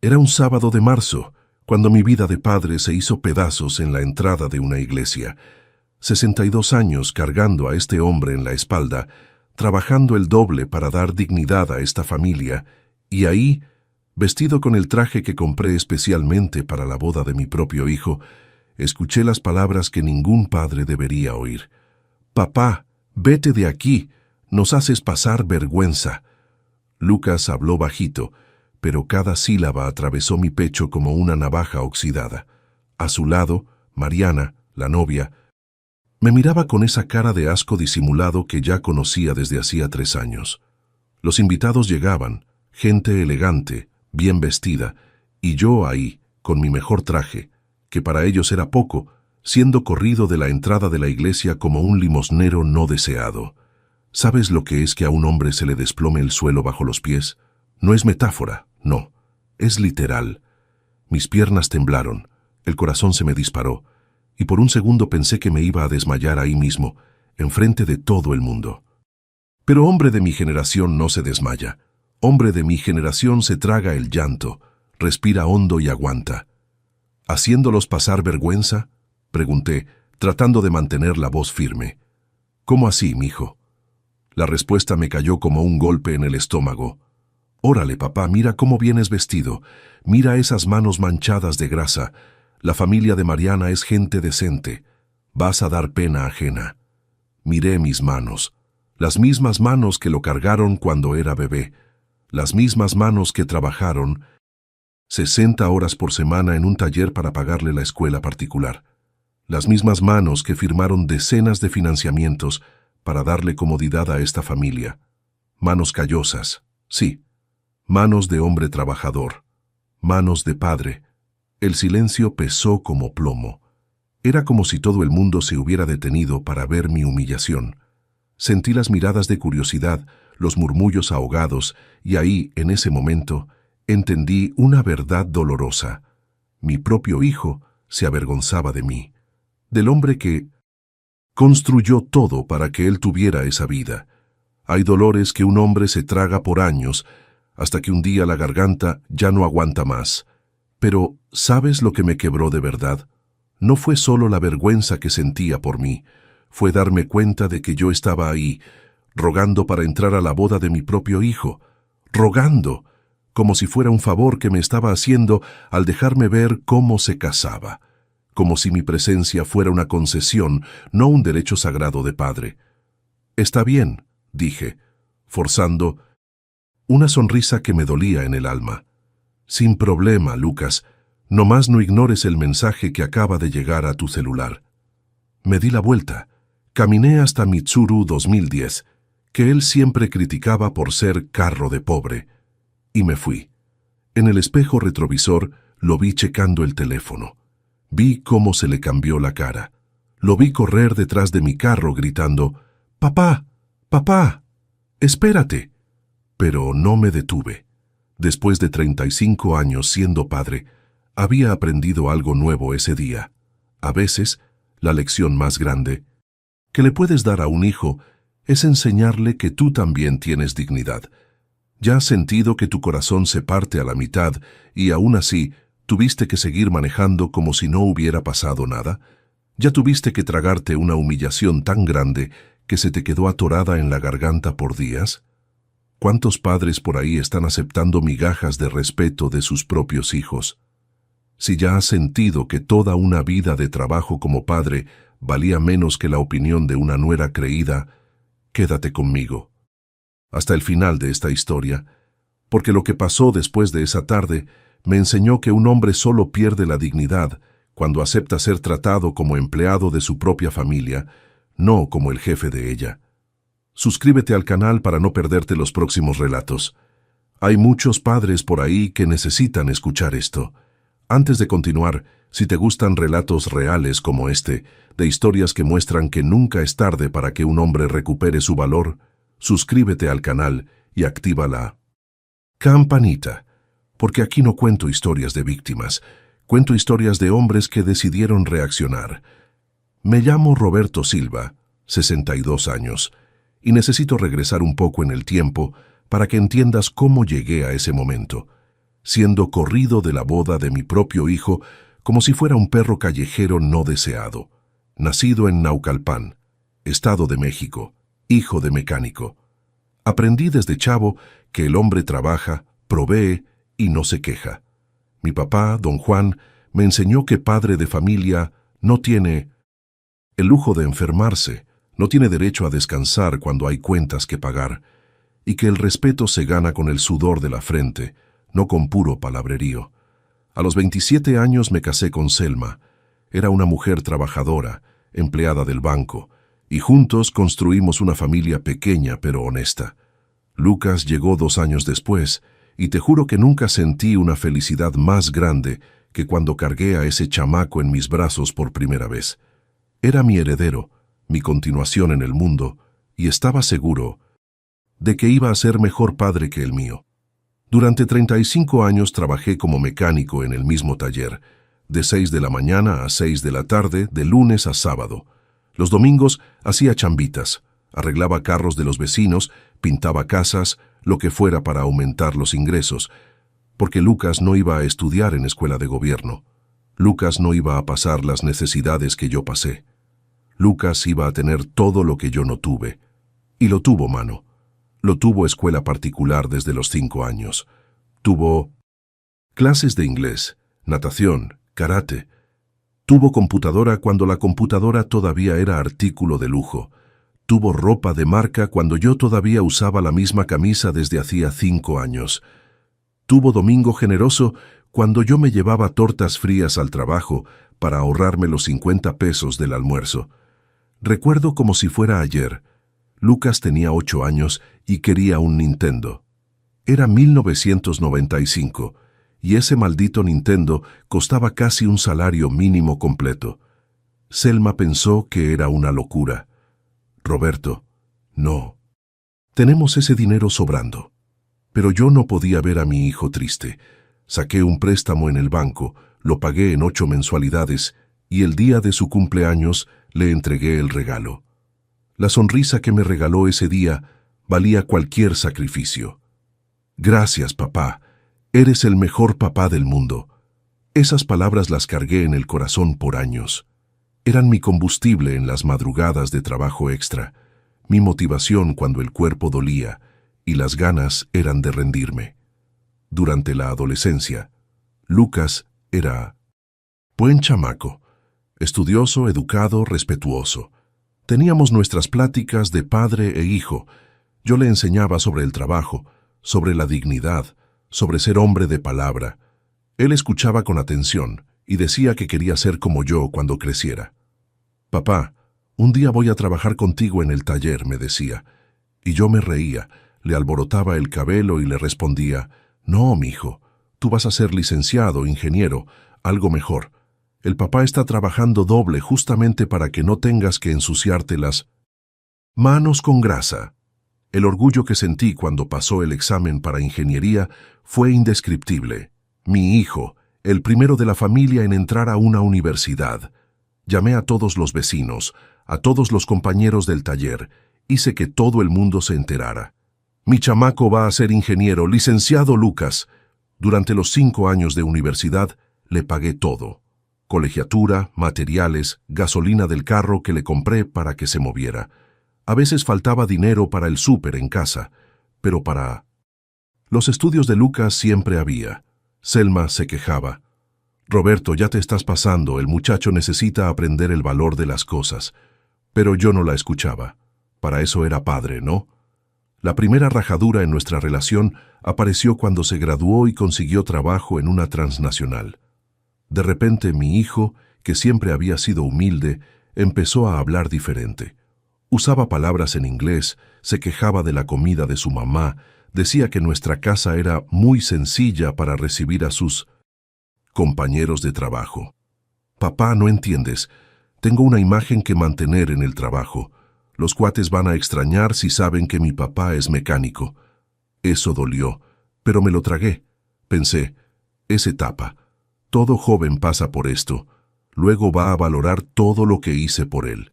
Era un sábado de marzo, cuando mi vida de padre se hizo pedazos en la entrada de una iglesia. 62 años cargando a este hombre en la espalda, trabajando el doble para dar dignidad a esta familia, y ahí, vestido con el traje que compré especialmente para la boda de mi propio hijo, escuché las palabras que ningún padre debería oír. «Papá, vete de aquí, nos haces pasar vergüenza». Lucas habló bajito, pero cada sílaba atravesó mi pecho como una navaja oxidada. A su lado, Mariana, la novia, me miraba con esa cara de asco disimulado que ya conocía desde hacía 3 años. Los invitados llegaban, gente elegante, bien vestida, y yo ahí, con mi mejor traje, que para ellos era poco, siendo corrido de la entrada de la iglesia como un limosnero no deseado. ¿Sabes lo que es que a un hombre se le desplome el suelo bajo los pies? No es metáfora, no, es literal. Mis piernas temblaron, el corazón se me disparó, y por un segundo pensé que me iba a desmayar ahí mismo, enfrente de todo el mundo. Pero hombre de mi generación no se desmaya. Hombre de mi generación se traga el llanto, respira hondo y aguanta. ¿Haciéndolos pasar vergüenza?, pregunté, tratando de mantener la voz firme. ¿Cómo así, mijo? La respuesta me cayó como un golpe en el estómago. Órale, papá, mira cómo vienes vestido. Mira esas manos manchadas de grasa. La familia de Mariana es gente decente. Vas a dar pena ajena. Miré mis manos. Las mismas manos que lo cargaron cuando era bebé. Las mismas manos que trabajaron 60 horas por semana en un taller para pagarle la escuela particular. Las mismas manos que firmaron decenas de financiamientos para darle comodidad a esta familia. Manos callosas, sí. Manos de hombre trabajador. Manos de padre. El silencio pesó como plomo. Era como si todo el mundo se hubiera detenido para ver mi humillación. Sentí las miradas de curiosidad, los murmullos ahogados, y ahí, en ese momento, entendí una verdad dolorosa. Mi propio hijo se avergonzaba de mí, del hombre que construyó todo para que él tuviera esa vida. Hay dolores que un hombre se traga por años, hasta que un día la garganta ya no aguanta más. Pero, ¿sabes lo que me quebró de verdad? No fue solo la vergüenza que sentía por mí, fue darme cuenta de que yo estaba ahí, rogando para entrar a la boda de mi propio hijo, rogando, como si fuera un favor que me estaba haciendo al dejarme ver cómo se casaba, como si mi presencia fuera una concesión, no un derecho sagrado de padre. «Está bien», dije, forzando una sonrisa que me dolía en el alma. «Sin problema, Lucas, nomás no ignores el mensaje que acaba de llegar a tu celular». Me di la vuelta, caminé hasta Mitsuru 2010, que él siempre criticaba por ser carro de pobre, y me fui. En el espejo retrovisor lo vi checando el teléfono. Vi cómo se le cambió la cara. Lo vi correr detrás de mi carro gritando, «¡Papá! ¡Papá! ¡Espérate!». Pero no me detuve. Después de 35 años siendo padre, había aprendido algo nuevo ese día. A veces, la lección más grande que le puedes dar a un hijo es enseñarle que tú también tienes dignidad. Ya has sentido que tu corazón se parte a la mitad y aún así tuviste que seguir manejando como si no hubiera pasado nada. Ya tuviste que tragarte una humillación tan grande que se te quedó atorada en la garganta por días. ¿Cuántos padres por ahí están aceptando migajas de respeto de sus propios hijos? Si ya has sentido que toda una vida de trabajo como padre valía menos que la opinión de una nuera creída, quédate conmigo hasta el final de esta historia, porque lo que pasó después de esa tarde me enseñó que un hombre solo pierde la dignidad cuando acepta ser tratado como empleado de su propia familia, no como el jefe de ella. Suscríbete al canal para no perderte los próximos relatos. Hay muchos padres por ahí que necesitan escuchar esto. Antes de continuar, si te gustan relatos reales como este, de historias que muestran que nunca es tarde para que un hombre recupere su valor, suscríbete al canal y activa la campanita, porque aquí no cuento historias de víctimas, cuento historias de hombres que decidieron reaccionar. Me llamo Roberto Silva, 62 años, y necesito regresar un poco en el tiempo para que entiendas cómo llegué a ese momento. siendo corrido de la boda de mi propio hijo como si fuera un perro callejero no deseado. Nacido en Naucalpan, Estado de México, hijo de mecánico. Aprendí desde chavo que el hombre trabaja, provee y no se queja. Mi papá, don Juan, me enseñó que padre de familia no tiene el lujo de enfermarse, no tiene derecho a descansar cuando hay cuentas que pagar, y que el respeto se gana con el sudor de la frente, no con puro palabrerío. A los 27 años me casé con Selma. Era una mujer trabajadora, empleada del banco, y juntos construimos una familia pequeña pero honesta. Lucas llegó 2 años después, y te juro que nunca sentí una felicidad más grande que cuando cargué a ese chamaco en mis brazos por primera vez. Era mi heredero, mi continuación en el mundo, y estaba seguro de que iba a ser mejor padre que el mío. Durante 35 años trabajé como mecánico en el mismo taller, de 6 de la mañana a 6 de la tarde, de lunes a sábado. Los domingos hacía chambitas, arreglaba carros de los vecinos, pintaba casas, lo que fuera para aumentar los ingresos, porque Lucas no iba a estudiar en escuela de gobierno. Lucas no iba a pasar las necesidades que yo pasé. Lucas iba a tener todo lo que yo no tuve. Y lo tuvo, mano. Lo tuvo escuela particular desde los 5 años. Tuvo clases de inglés, natación, karate. Tuvo computadora cuando la computadora todavía era artículo de lujo. Tuvo ropa de marca cuando yo todavía usaba la misma camisa desde hacía 5 años. Tuvo domingo generoso cuando yo me llevaba tortas frías al trabajo para ahorrarme los 50 pesos del almuerzo. Recuerdo como si fuera ayer. Lucas tenía 8 años y quería un Nintendo. Era 1995 y ese maldito Nintendo costaba casi un salario mínimo completo. Selma pensó que era una locura. Roberto, no. Tenemos ese dinero sobrando. Pero yo no podía ver a mi hijo triste. Saqué un préstamo en el banco, lo pagué en 8 mensualidades y el día de su cumpleaños le entregué el regalo. La sonrisa que me regaló ese día valía cualquier sacrificio. Gracias, papá. Eres el mejor papá del mundo. Esas palabras las cargué en el corazón por años. Eran mi combustible en las madrugadas de trabajo extra, mi motivación cuando el cuerpo dolía y las ganas eran de rendirme. Durante la adolescencia, Lucas era buen chamaco, estudioso, educado, respetuoso. Teníamos nuestras pláticas de padre e hijo. Yo le enseñaba sobre el trabajo, sobre la dignidad, sobre ser hombre de palabra. Él escuchaba con atención y decía que quería ser como yo cuando creciera. Papá, un día voy a trabajar contigo en el taller, me decía. Y yo me reía, le alborotaba el cabello y le respondía, no, mijo, tú vas a ser licenciado, ingeniero, algo mejor. El papá está trabajando doble justamente para que no tengas que ensuciarte las manos con grasa. El orgullo que sentí cuando pasó el examen para ingeniería fue indescriptible. Mi hijo, el primero de la familia en entrar a una universidad. Llamé a todos los vecinos, a todos los compañeros del taller, hice que todo el mundo se enterara. Mi chamaco va a ser ingeniero, licenciado Lucas. Durante los 5 años de universidad le pagué todo. Colegiatura, materiales, gasolina del carro que le compré para que se moviera. A veces faltaba dinero para el súper en casa, pero para los estudios de Lucas siempre había. Selma se quejaba. Roberto, ya te estás pasando, el muchacho necesita aprender el valor de las cosas. Pero yo no la escuchaba. Para eso era padre, ¿no? La primera rajadura en nuestra relación apareció cuando se graduó y consiguió trabajo en una transnacional. De repente mi hijo, que siempre había sido humilde, empezó a hablar diferente. Usaba palabras en inglés, se quejaba de la comida de su mamá, decía que nuestra casa era muy sencilla para recibir a sus compañeros de trabajo. Papá, no entiendes. Tengo una imagen que mantener en el trabajo. Los cuates van a extrañar si saben que mi papá es mecánico. Eso dolió, pero me lo tragué. Pensé, es etapa. Todo joven pasa por esto. Luego va a valorar todo lo que hice por él.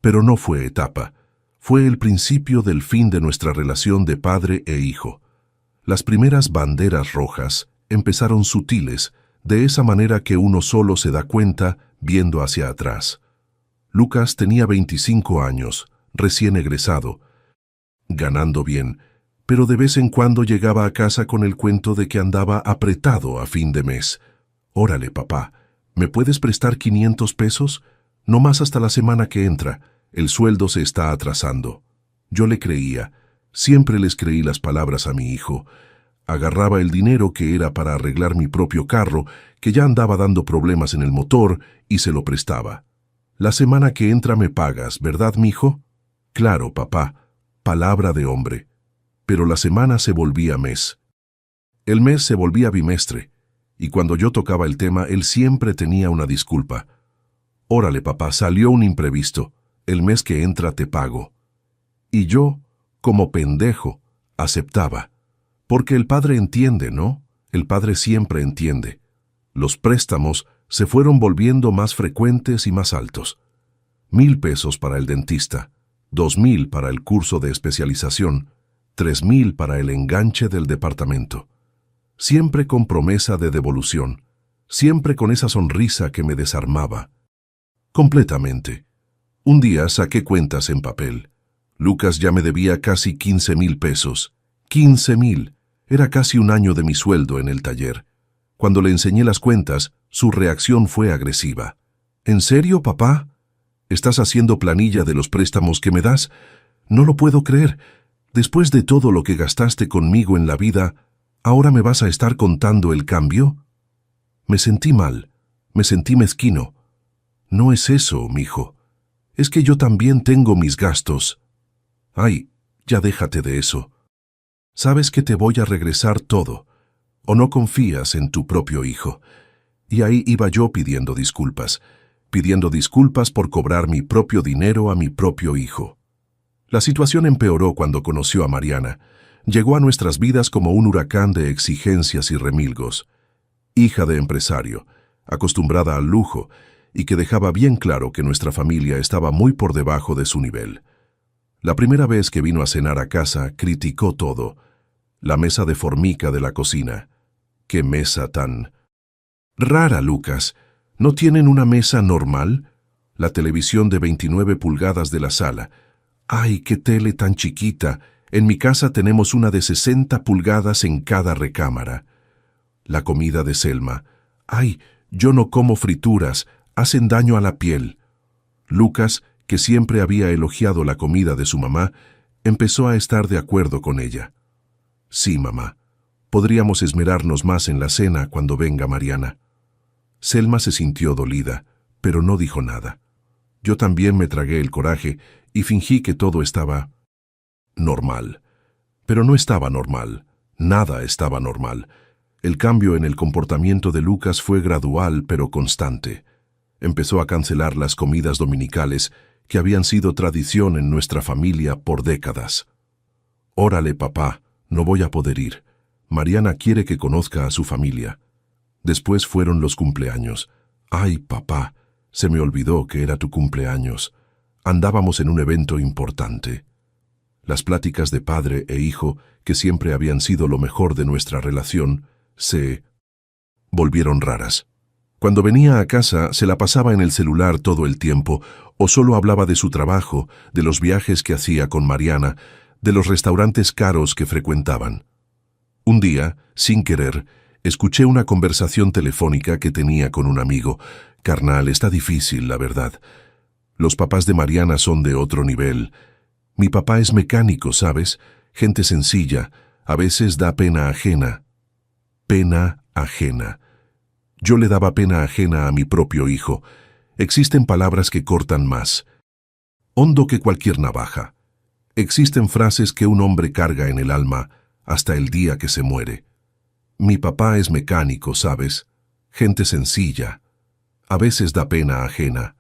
Pero no fue etapa. Fue el principio del fin de nuestra relación de padre e hijo. Las primeras banderas rojas empezaron sutiles, de esa manera que uno solo se da cuenta viendo hacia atrás. Lucas tenía 25 años, recién egresado, ganando bien, pero de vez en cuando llegaba a casa con el cuento de que andaba apretado a fin de mes. «Órale, papá, ¿me puedes prestar 500 pesos? No más hasta la semana que entra. El sueldo se está atrasando». Yo le creía. Siempre les creí las palabras a mi hijo. Agarraba el dinero que era para arreglar mi propio carro, que ya andaba dando problemas en el motor, y se lo prestaba. «La semana que entra me pagas, ¿verdad, mijo?» «Claro, papá». Palabra de hombre. Pero la semana se volvía mes. El mes se volvía bimestre, y cuando yo tocaba el tema, él siempre tenía una disculpa. «Órale, papá, salió un imprevisto. El mes que entra te pago». Y yo, como pendejo, aceptaba. Porque el padre entiende, ¿no? El padre siempre entiende. Los préstamos se fueron volviendo más frecuentes y más altos. 1,000 pesos para el dentista, 2,000 para el curso de especialización, 3,000 para el enganche del departamento. Siempre con promesa de devolución, siempre con esa sonrisa que me desarmaba. Completamente. Un día saqué cuentas en papel. Lucas ya me debía casi 15,000 pesos. 15,000. Era casi un año de mi sueldo en el taller. Cuando le enseñé las cuentas, su reacción fue agresiva. «¿En serio, papá? ¿Estás haciendo planilla de los préstamos que me das? No lo puedo creer. Después de todo lo que gastaste conmigo en la vida, ¿ahora me vas a estar contando el cambio?» Me sentí mal, me sentí mezquino. «No es eso, mijo. Es que yo también tengo mis gastos». «Ay, ya déjate de eso. Sabes que te voy a regresar todo, o no confías en tu propio hijo». Y ahí iba yo pidiendo disculpas por cobrar mi propio dinero a mi propio hijo. La situación empeoró cuando conoció a Mariana. Llegó a nuestras vidas como un huracán de exigencias y remilgos. Hija de empresario, acostumbrada al lujo, y que dejaba bien claro que nuestra familia estaba muy por debajo de su nivel. La primera vez que vino a cenar a casa, criticó todo. La mesa de formica de la cocina. ¡Qué mesa tan rara, Lucas! ¿No tienen una mesa normal? La televisión de 29 pulgadas de la sala. ¡Ay, qué tele tan chiquita! En mi casa tenemos una de 60 pulgadas en cada recámara. La comida de Selma. ¡Ay, yo no como frituras! Hacen daño a la piel. Lucas, que siempre había elogiado la comida de su mamá, empezó a estar de acuerdo con ella. «Sí, mamá. Podríamos esmerarnos más en la cena cuando venga Mariana». Selma se sintió dolida, pero no dijo nada. Yo también me tragué el coraje y fingí que todo estaba normal. Pero no estaba normal. Nada estaba normal. El cambio en el comportamiento de Lucas fue gradual pero constante. Empezó a cancelar las comidas dominicales que habían sido tradición en nuestra familia por décadas. «Órale, papá, no voy a poder ir. Mariana quiere que conozca a su familia». Después fueron los cumpleaños. «Ay, papá, se me olvidó que era tu cumpleaños. Andábamos en un evento importante». Las pláticas de padre e hijo, que siempre habían sido lo mejor de nuestra relación, se volvieron raras. Cuando venía a casa, se la pasaba en el celular todo el tiempo, o solo hablaba de su trabajo, de los viajes que hacía con Mariana, de los restaurantes caros que frecuentaban. Un día, sin querer, escuché una conversación telefónica que tenía con un amigo. «Carnal, está difícil, la verdad. Los papás de Mariana son de otro nivel. Mi papá es mecánico, ¿sabes? Gente sencilla. A veces da pena ajena». Pena ajena. Yo le daba pena ajena a mi propio hijo. Existen palabras que cortan más hondo que cualquier navaja. Existen frases que un hombre carga en el alma hasta el día que se muere. Mi papá es mecánico, ¿sabes? Gente sencilla. A veces da pena ajena.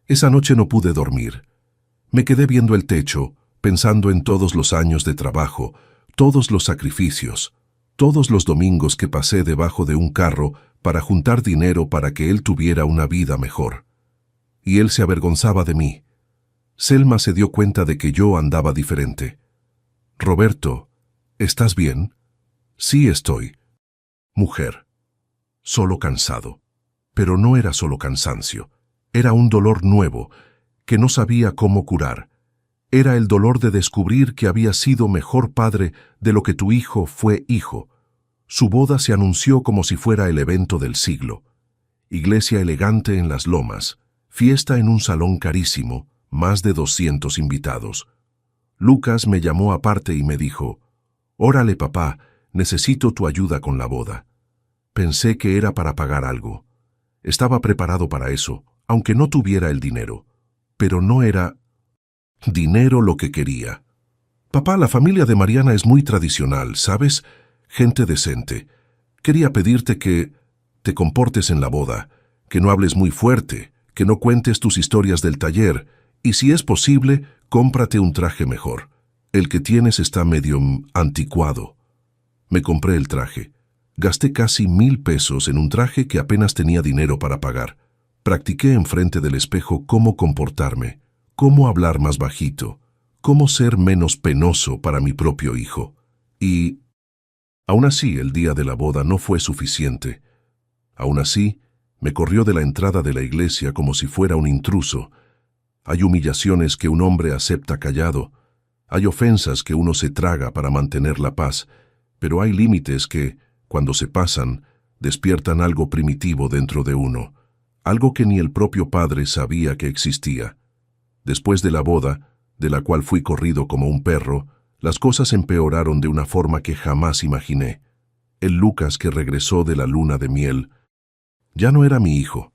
Esa noche no pude dormir. Me quedé viendo el techo, pensando en todos los años de trabajo, todos los sacrificios, todos los domingos que pasé debajo de un carro para juntar dinero para que él tuviera una vida mejor. Y él se avergonzaba de mí. Selma se dio cuenta de que yo andaba diferente. «Roberto, ¿estás bien?» «Sí estoy». Mujer. Solo cansado. Pero no era solo cansancio. Era un dolor nuevo, que no sabía cómo curar. Era el dolor de descubrir que había sido mejor padre de lo que tu hijo fue hijo. Su boda se anunció como si fuera el evento del siglo. Iglesia elegante en las lomas, fiesta en un salón carísimo, más de 200 invitados. Lucas me llamó aparte y me dijo, «Órale, papá, necesito tu ayuda con la boda». Pensé que era para pagar algo. Estaba preparado para eso, aunque no tuviera el dinero. Pero no era dinero lo que quería. «Papá, la familia de Mariana es muy tradicional, ¿sabes? Gente decente. Quería pedirte que te comportes en la boda, que no hables muy fuerte, que no cuentes tus historias del taller, y si es posible, cómprate un traje mejor. El que tienes está medio anticuado». Me compré el traje. Gasté casi 1,000 pesos en un traje que apenas tenía dinero para pagar. Practiqué enfrente del espejo cómo comportarme, cómo hablar más bajito, cómo ser menos penoso para mi propio hijo. Y aún así, el día de la boda no fue suficiente. Aún así, me corrió de la entrada de la iglesia como si fuera un intruso. Hay humillaciones que un hombre acepta callado. Hay ofensas que uno se traga para mantener la paz, pero hay límites que, cuando se pasan, despiertan algo primitivo dentro de uno, algo que ni el propio padre sabía que existía. Después de la boda, de la cual fui corrido como un perro, las cosas empeoraron de una forma que jamás imaginé. El Lucas que regresó de la luna de miel ya no era mi hijo.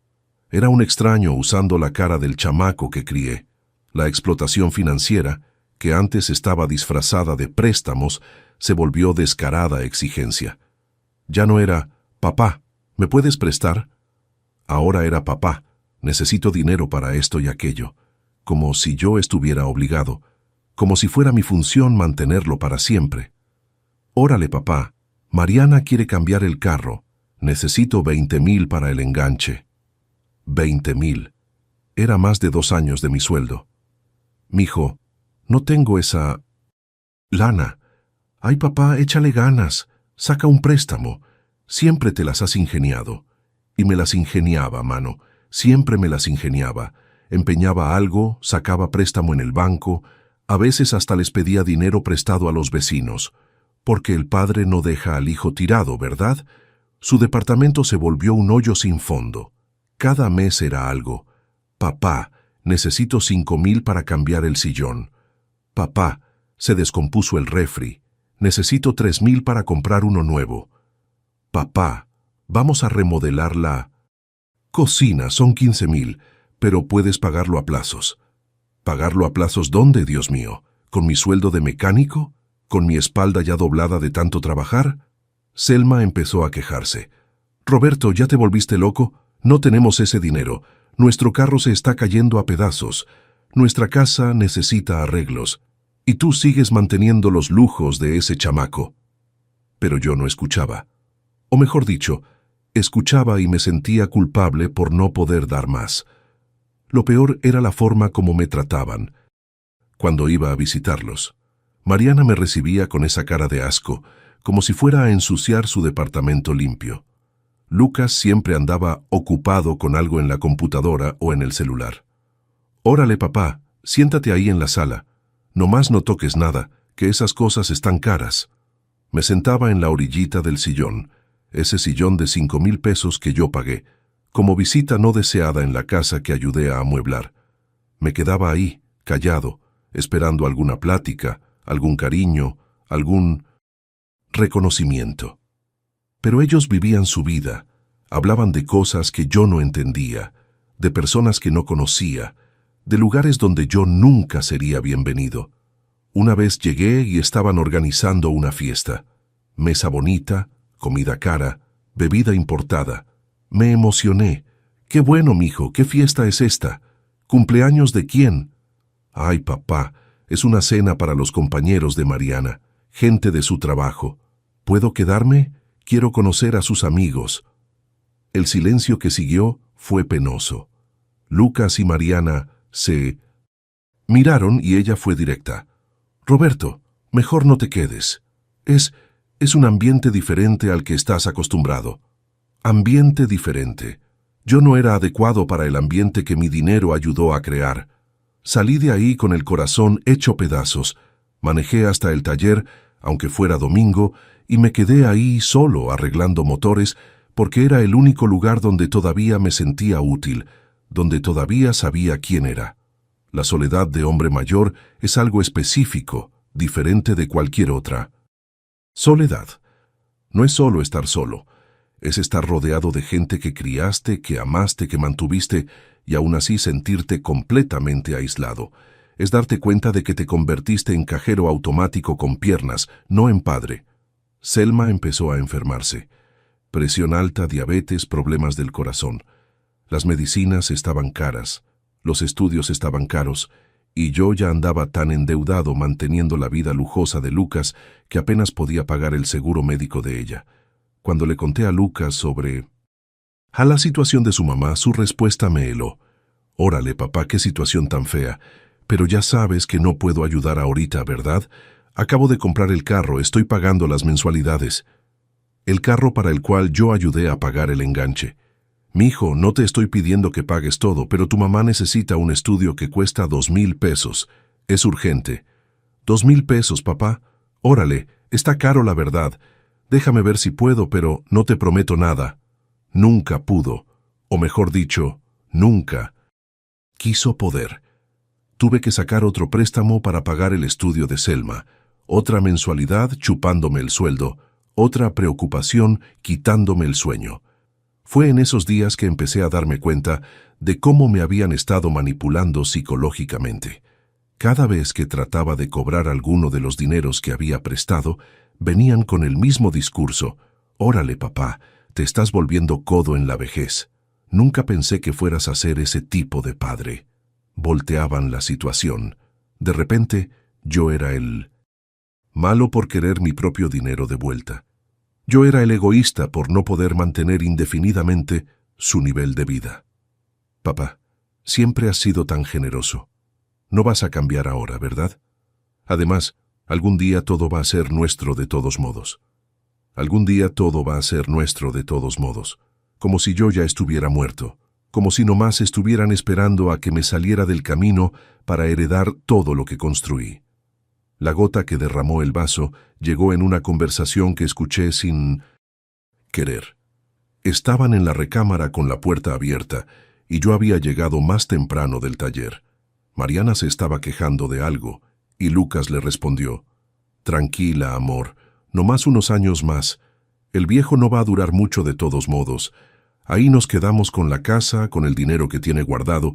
Era un extraño usando la cara del chamaco que crié. La explotación financiera, que antes estaba disfrazada de préstamos, se volvió descarada exigencia. Ya no era, «Papá, ¿me puedes prestar?». Ahora era, «Papá, necesito dinero para esto y aquello», como si yo estuviera obligado, como si fuera mi función mantenerlo para siempre. «Órale, papá, Mariana quiere cambiar el carro, necesito 20,000 para el enganche». 20,000. Era más de 2 años de mi sueldo. «Mijo, no tengo esa lana». «Ay, papá, échale ganas, saca un préstamo. Siempre te las has ingeniado». Y me las ingeniaba, mano, siempre me las ingeniaba. Empeñaba algo, sacaba préstamo en el banco, a veces hasta les pedía dinero prestado a los vecinos. Porque el padre no deja al hijo tirado, ¿verdad? Su departamento se volvió un hoyo sin fondo. Cada mes era algo. «Papá, necesito 5,000 para cambiar el sillón». «Papá, se descompuso el refri. Necesito 3,000 para comprar uno nuevo». «Papá, vamos a remodelar la cocina, son 15,000, pero puedes pagarlo a plazos». ¿Pagarlo a plazos dónde, Dios mío? ¿Con mi sueldo de mecánico? ¿Con mi espalda ya doblada de tanto trabajar? Selma empezó a quejarse. «Roberto, ¿ya te volviste loco? No tenemos ese dinero. Nuestro carro se está cayendo a pedazos. Nuestra casa necesita arreglos. Y tú sigues manteniendo los lujos de ese chamaco». Pero yo no escuchaba. O mejor dicho, escuchaba y me sentía culpable por no poder dar más. Lo peor era la forma como me trataban. Cuando iba a visitarlos, Mariana me recibía con esa cara de asco, como si fuera a ensuciar su departamento limpio. Lucas siempre andaba ocupado con algo en la computadora o en el celular. «Órale, papá, siéntate ahí en la sala. Nomás no toques nada, que esas cosas están caras». Me sentaba en la orillita del sillón, ese sillón de 5,000 pesos que yo pagué, como visita no deseada en la casa que ayudé a amueblar. Me quedaba ahí, callado, esperando alguna plática, algún cariño, algún reconocimiento. Pero ellos vivían su vida, hablaban de cosas que yo no entendía, de personas que no conocía, de lugares donde yo nunca sería bienvenido. Una vez llegué y estaban organizando una fiesta. Mesa bonita, comida cara, bebida importada. Me emocioné. «Qué bueno, mijo, ¿qué fiesta es esta? ¿Cumpleaños de quién?» «Ay, papá, es una cena para los compañeros de Mariana, gente de su trabajo. ¿Puedo quedarme? Quiero conocer a sus amigos». El silencio que siguió fue penoso. Lucas y Mariana se miraron y ella fue directa. «Roberto, mejor no te quedes. Es Es un ambiente diferente al que estás acostumbrado. Ambiente diferente. Yo no era adecuado para el ambiente que mi dinero ayudó a crear. Salí de ahí con el corazón hecho pedazos. Manejé hasta el taller, aunque fuera domingo, y me quedé ahí solo arreglando motores porque era el único lugar donde todavía me sentía útil, donde todavía sabía quién era. La soledad de hombre mayor es algo específico, diferente de cualquier otra. Soledad. No es solo estar solo, es estar rodeado de gente que criaste, que amaste, que mantuviste, y aún así sentirte completamente aislado. Es darte cuenta de que te convertiste en cajero automático con piernas, no en padre. Selma empezó a enfermarse. Presión alta, diabetes, problemas del corazón. Las medicinas estaban caras, los estudios estaban caros, y yo ya andaba tan endeudado manteniendo la vida lujosa de Lucas que apenas podía pagar el seguro médico de ella. Cuando le conté a Lucas sobre la situación de su mamá, su respuesta me heló. Órale, papá, qué situación tan fea. Pero ya sabes que no puedo ayudar ahorita, ¿verdad? Acabo de comprar el carro, estoy pagando las mensualidades. El carro para el cual yo ayudé a pagar el enganche. Mijo, no te estoy pidiendo que pagues todo, pero tu mamá necesita un estudio que cuesta 2,000 pesos. Es urgente. 2,000 pesos, papá. Órale, está caro la verdad. Déjame ver si puedo, pero no te prometo nada. Nunca pudo, o mejor dicho, nunca quiso poder. Tuve que sacar otro préstamo para pagar el estudio de Selma, otra mensualidad chupándome el sueldo, otra preocupación quitándome el sueño. Fue en esos días que empecé a darme cuenta de cómo me habían estado manipulando psicológicamente. Cada vez que trataba de cobrar alguno de los dineros que había prestado, venían con el mismo discurso. Órale, papá, te estás volviendo codo en la vejez. Nunca pensé que fueras a ser ese tipo de padre. Volteaban la situación. De repente, yo era el malo por querer mi propio dinero de vuelta. Yo era el egoísta por no poder mantener indefinidamente su nivel de vida. Papá, siempre has sido tan generoso. No vas a cambiar ahora, ¿verdad? Además, algún día todo va a ser nuestro de todos modos. Algún día todo va a ser nuestro de todos modos. Como si yo ya estuviera muerto. Como si nomás estuvieran esperando a que me saliera del camino para heredar todo lo que construí. La gota que derramó el vaso llegó en una conversación que escuché sin querer. Estaban en la recámara con la puerta abierta y yo había llegado más temprano del taller. Mariana se estaba quejando de algo y Lucas le respondió: «Tranquila, amor, nomás unos años más. El viejo no va a durar mucho de todos modos. Ahí nos quedamos con la casa, con el dinero que tiene guardado,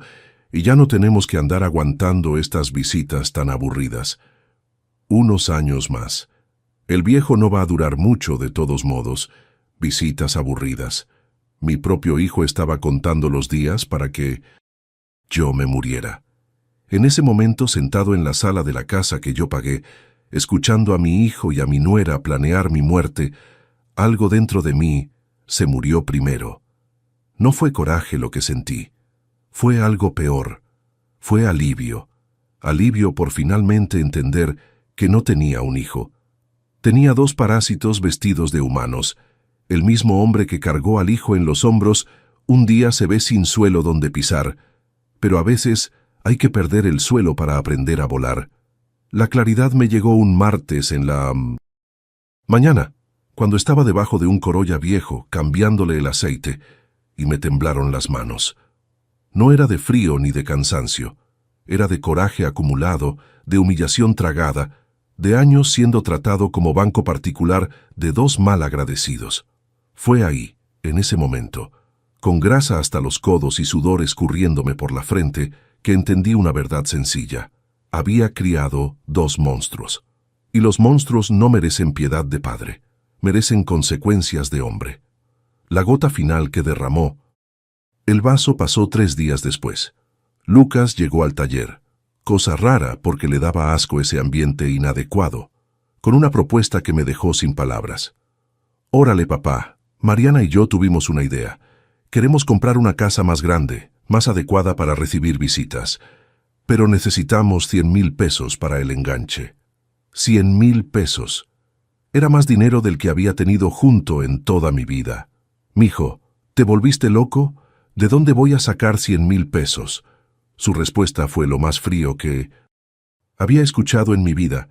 y ya no tenemos que andar aguantando estas visitas tan aburridas. Unos años más. El viejo no va a durar mucho de todos modos. Visitas aburridas. Mi propio hijo estaba contando los días para que yo me muriera». En ese momento, sentado en la sala de la casa que yo pagué, escuchando a mi hijo y a mi nuera planear mi muerte, algo dentro de mí se murió primero. No fue coraje lo que sentí. Fue algo peor. Fue alivio. Alivio por finalmente entender que no tenía un hijo. Tenía dos parásitos vestidos de humanos. El mismo hombre que cargó al hijo en los hombros, un día se ve sin suelo donde pisar, pero a veces hay que perder el suelo para aprender a volar. La claridad me llegó un martes en la mañana, cuando estaba debajo de un Corolla viejo, cambiándole el aceite, y me temblaron las manos. No era de frío ni de cansancio, era de coraje acumulado, de humillación tragada, de años siendo tratado como banco particular de dos malagradecidos. Fue ahí, en ese momento, con grasa hasta los codos y sudor escurriéndome por la frente, que entendí una verdad sencilla. Había criado dos monstruos. Y los monstruos no merecen piedad de padre, merecen consecuencias de hombre. La gota final que derramó. El vaso pasó 3 días después. Lucas llegó al taller, cosa rara porque le daba asco ese ambiente inadecuado, con una propuesta que me dejó sin palabras. Órale, papá, Mariana y yo tuvimos una idea. Queremos comprar una casa más grande, más adecuada para recibir visitas, pero necesitamos 100,000 pesos para el enganche. 100,000 pesos. Era más dinero del que había tenido junto en toda mi vida. «Mijo, ¿te volviste loco? ¿De dónde voy a sacar 100,000 pesos?» Su respuesta fue lo más frío que había escuchado en mi vida.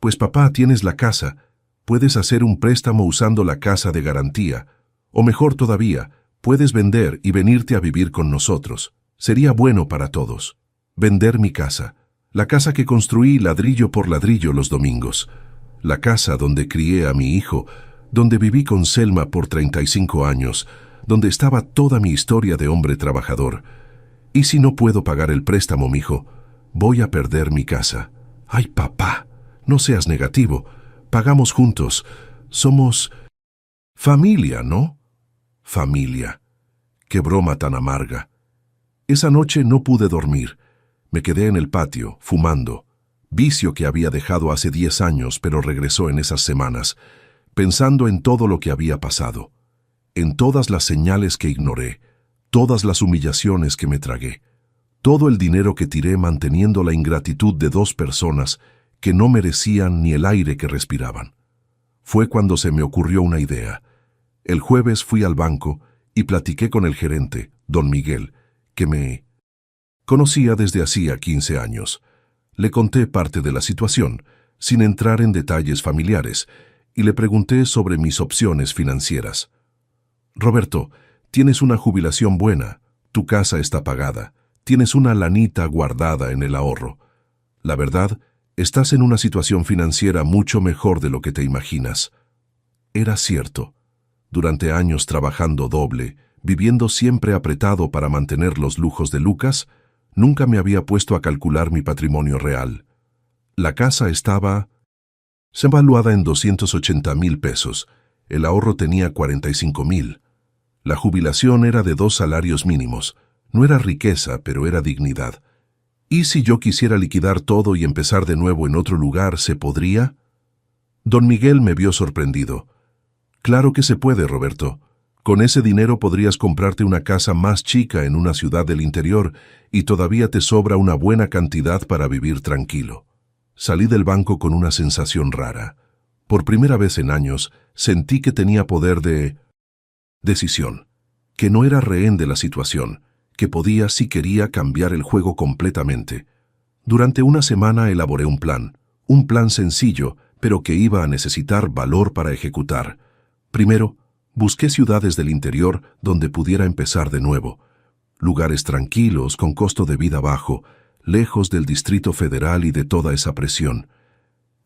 «Pues papá, tienes la casa. Puedes hacer un préstamo usando la casa de garantía. O mejor todavía, puedes vender y venirte a vivir con nosotros. Sería bueno para todos». Vender mi casa. La casa que construí ladrillo por ladrillo los domingos. La casa donde crié a mi hijo, donde viví con Selma por 35 años, donde estaba toda mi historia de hombre trabajador. ¿Y si no puedo pagar el préstamo, mijo? Voy a perder mi casa. Ay, papá, no seas negativo. Pagamos juntos. Somos familia, ¿no? Familia. Qué broma tan amarga. Esa noche no pude dormir. Me quedé en el patio, fumando. Vicio que había dejado hace 10 años, pero regresó en esas semanas, pensando en todo lo que había pasado, en todas las señales que ignoré, todas las humillaciones que me tragué, todo el dinero que tiré manteniendo la ingratitud de 2 personas que no merecían ni el aire que respiraban. Fue cuando se me ocurrió una idea. El jueves fui al banco y platiqué con el gerente, don Miguel, que me conocía desde hacía 15 años. Le conté parte de la situación, sin entrar en detalles familiares, y le pregunté sobre mis opciones financieras. «Roberto, tienes una jubilación buena, tu casa está pagada, tienes una lanita guardada en el ahorro. La verdad, estás en una situación financiera mucho mejor de lo que te imaginas». Era cierto. Durante años trabajando doble, viviendo siempre apretado para mantener los lujos de Lucas, nunca me había puesto a calcular mi patrimonio real. La casa estaba evaluada en 280,000 pesos. El ahorro tenía 45,000. La jubilación era de 2 salarios mínimos. No era riqueza, pero era dignidad. ¿Y si yo quisiera liquidar todo y empezar de nuevo en otro lugar, se podría? Don Miguel me vio sorprendido. «Claro que se puede, Roberto. Con ese dinero podrías comprarte una casa más chica en una ciudad del interior y todavía te sobra una buena cantidad para vivir tranquilo». Salí del banco con una sensación rara. Por primera vez en años, sentí que tenía poder de decisión, que no era rehén de la situación, que podía, si quería, cambiar el juego completamente. Durante una semana elaboré un plan sencillo, pero que iba a necesitar valor para ejecutar. Primero, busqué ciudades del interior donde pudiera empezar de nuevo. Lugares tranquilos, con costo de vida bajo, lejos del Distrito Federal y de toda esa presión.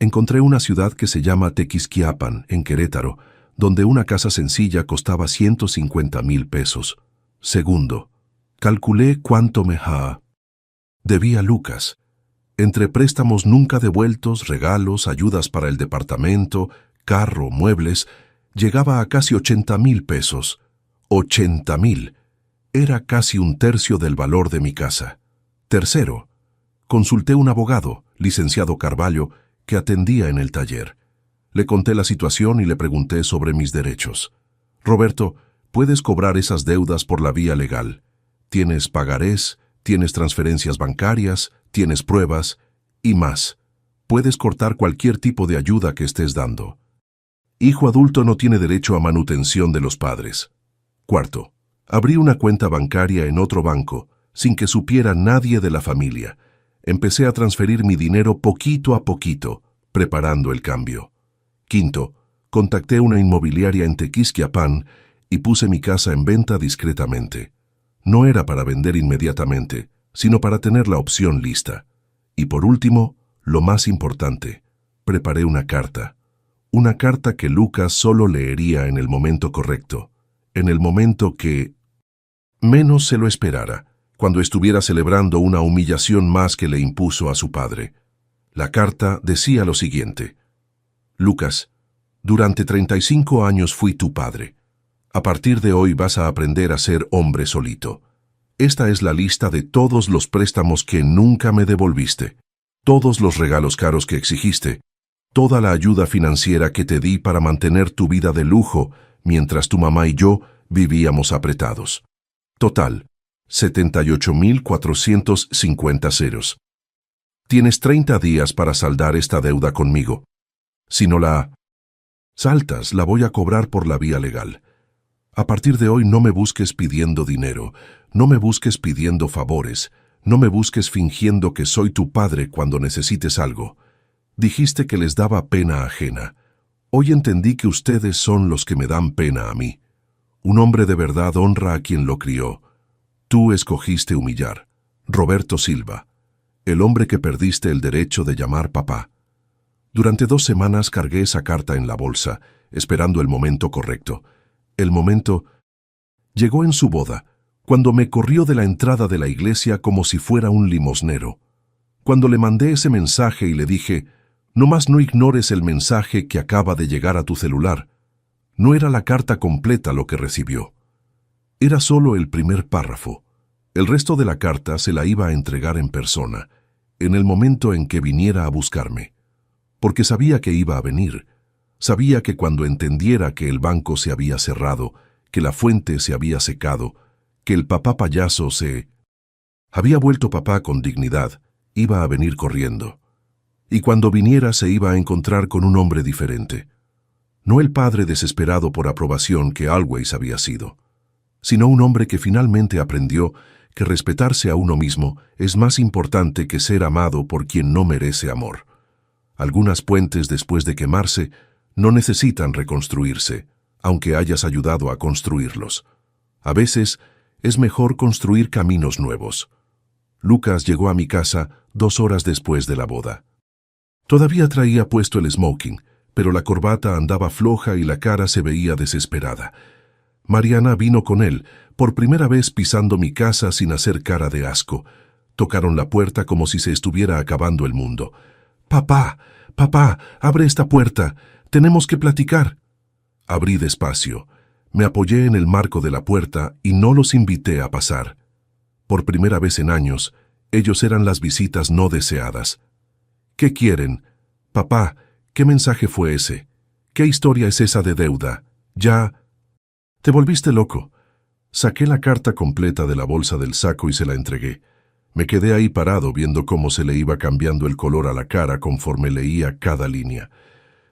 Encontré una ciudad que se llama Tequisquiapan, en Querétaro, donde una casa sencilla costaba 150,000 pesos. Segundo, calculé cuánto me debía Lucas. Entre préstamos nunca devueltos, regalos, ayudas para el departamento, carro, muebles, llegaba a casi 80,000 pesos. 80,000. Era casi un tercio del valor de mi casa. Tercero, consulté un abogado, licenciado Carvalho, que atendía en el taller. Le conté la situación y le pregunté sobre mis derechos. «Roberto, puedes cobrar esas deudas por la vía legal. Tienes pagarés, tienes transferencias bancarias, tienes pruebas y más. Puedes cortar cualquier tipo de ayuda que estés dando. Hijo adulto no tiene derecho a manutención de los padres». Cuarto, abrí una cuenta bancaria en otro banco, sin que supiera nadie de la familia. Empecé a transferir mi dinero poquito a poquito, preparando el cambio. Quinto, contacté una inmobiliaria en Tequisquiapan y puse mi casa en venta discretamente. No era para vender inmediatamente, sino para tener la opción lista. Y por último, lo más importante, preparé una carta. Una carta que Lucas solo leería en el momento correcto, en el momento que menos se lo esperara, cuando estuviera celebrando una humillación más que le impuso a su padre. La carta decía lo siguiente: «Lucas, durante 35 años fui tu padre. A partir de hoy vas a aprender a ser hombre solito. Esta es la lista de todos los préstamos que nunca me devolviste, todos los regalos caros que exigiste, toda la ayuda financiera que te di para mantener tu vida de lujo mientras tu mamá y yo vivíamos apretados. Total, 78,450 ceros. Tienes 30 días para saldar esta deuda conmigo. Si no la Saltas, la voy a cobrar por la vía legal. A partir de hoy no me busques pidiendo dinero, no me busques pidiendo favores, no me busques fingiendo que soy tu padre cuando necesites algo. Dijiste que les daba pena ajena. Hoy entendí que ustedes son los que me dan pena a mí. Un hombre de verdad honra a quien lo crió. Tú escogiste humillar. Roberto Silva, el hombre que perdiste el derecho de llamar papá. Durante 2 semanas cargué esa carta en la bolsa, esperando el momento correcto. El momento llegó en su boda, cuando me corrió de la entrada de la iglesia como si fuera un limosnero. Cuando le mandé ese mensaje y le dije, «Nomás no ignores el mensaje que acaba de llegar a tu celular». No era la carta completa lo que recibió. Era solo el primer párrafo. El resto de la carta se la iba a entregar en persona, en el momento en que viniera a buscarme. Porque sabía que iba a venir. Sabía que cuando entendiera que el banco se había cerrado, que la fuente se había secado, que el papá payaso se había vuelto papá con dignidad, iba a venir corriendo. Y cuando viniera se iba a encontrar con un hombre diferente. No el padre desesperado por aprobación que Always había sido, sino un hombre que finalmente aprendió que respetarse a uno mismo es más importante que ser amado por quien no merece amor. Algunas puentes después de quemarse no necesitan reconstruirse, aunque hayas ayudado a construirlos. A veces es mejor construir caminos nuevos. Lucas llegó a mi casa 2 horas después de la boda. Todavía traía puesto el smoking, pero la corbata andaba floja y la cara se veía desesperada. Mariana vino con él, por primera vez pisando mi casa sin hacer cara de asco. Tocaron la puerta como si se estuviera acabando el mundo. «Papá, papá, abre esta puerta. Tenemos que platicar». Abrí despacio. Me apoyé en el marco de la puerta y no los invité a pasar. Por primera vez en años, ellos eran las visitas no deseadas. «¿Qué quieren? Papá, ¿qué mensaje fue ese? ¿Qué historia es esa de deuda? Ya...» «Te volviste loco». Saqué la carta completa de la bolsa del saco y se la entregué. Me quedé ahí parado viendo cómo se le iba cambiando el color a la cara conforme leía cada línea.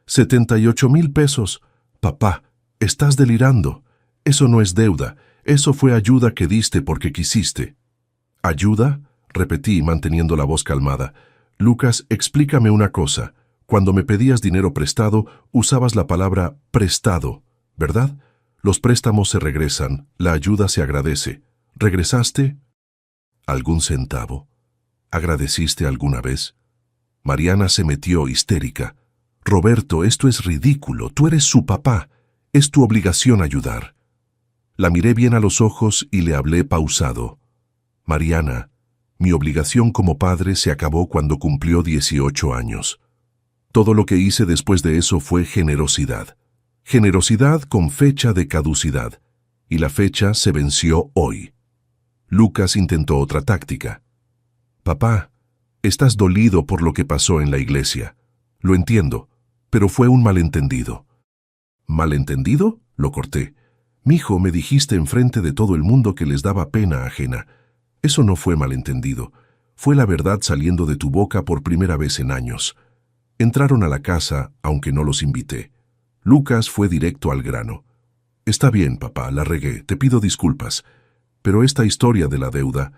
78,000 pesos. Papá, estás delirando. Eso no es deuda. Eso fue ayuda que diste porque quisiste. ¿Ayuda?, repetí manteniendo la voz calmada. Lucas, explícame una cosa. Cuando me pedías dinero prestado, usabas la palabra prestado, ¿verdad? Los préstamos se regresan, la ayuda se agradece. ¿Regresaste algún centavo? ¿Agradeciste alguna vez? Mariana se metió histérica. Roberto, esto es ridículo. Tú eres su papá. Es tu obligación ayudar. La miré bien a los ojos y le hablé pausado. Mariana, mi obligación como padre se acabó cuando cumplió 18 años. Todo lo que hice después de eso fue generosidad. Generosidad con fecha de caducidad. Y la fecha se venció hoy. Lucas intentó otra táctica. Papá, estás dolido por lo que pasó en la iglesia. Lo entiendo, pero fue un malentendido. ¿Malentendido?, lo corté. Mijo, me dijiste enfrente de todo el mundo que les daba pena ajena. Eso no fue malentendido. Fue la verdad saliendo de tu boca por primera vez en años. Entraron a la casa, aunque no los invité. Lucas fue directo al grano. Está bien, papá, la regué, te pido disculpas. Pero esta historia de la deuda,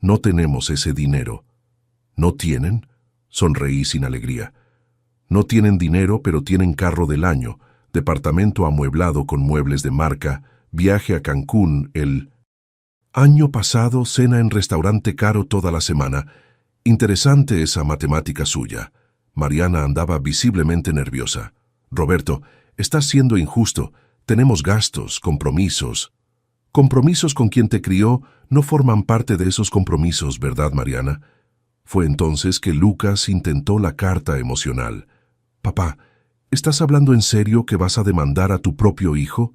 no tenemos ese dinero. ¿No tienen? Sonreí sin alegría. No tienen dinero, pero tienen carro del año, departamento amueblado con muebles de marca, viaje a Cancún el año pasado, cena en restaurante caro toda la semana. Interesante esa matemática suya. Mariana andaba visiblemente nerviosa. Roberto, estás siendo injusto. Tenemos gastos, compromisos. Compromisos con quien te crió no forman parte de esos compromisos, ¿verdad, Mariana? Fue entonces que Lucas intentó la carta emocional. Papá, ¿estás hablando en serio que vas a demandar a tu propio hijo?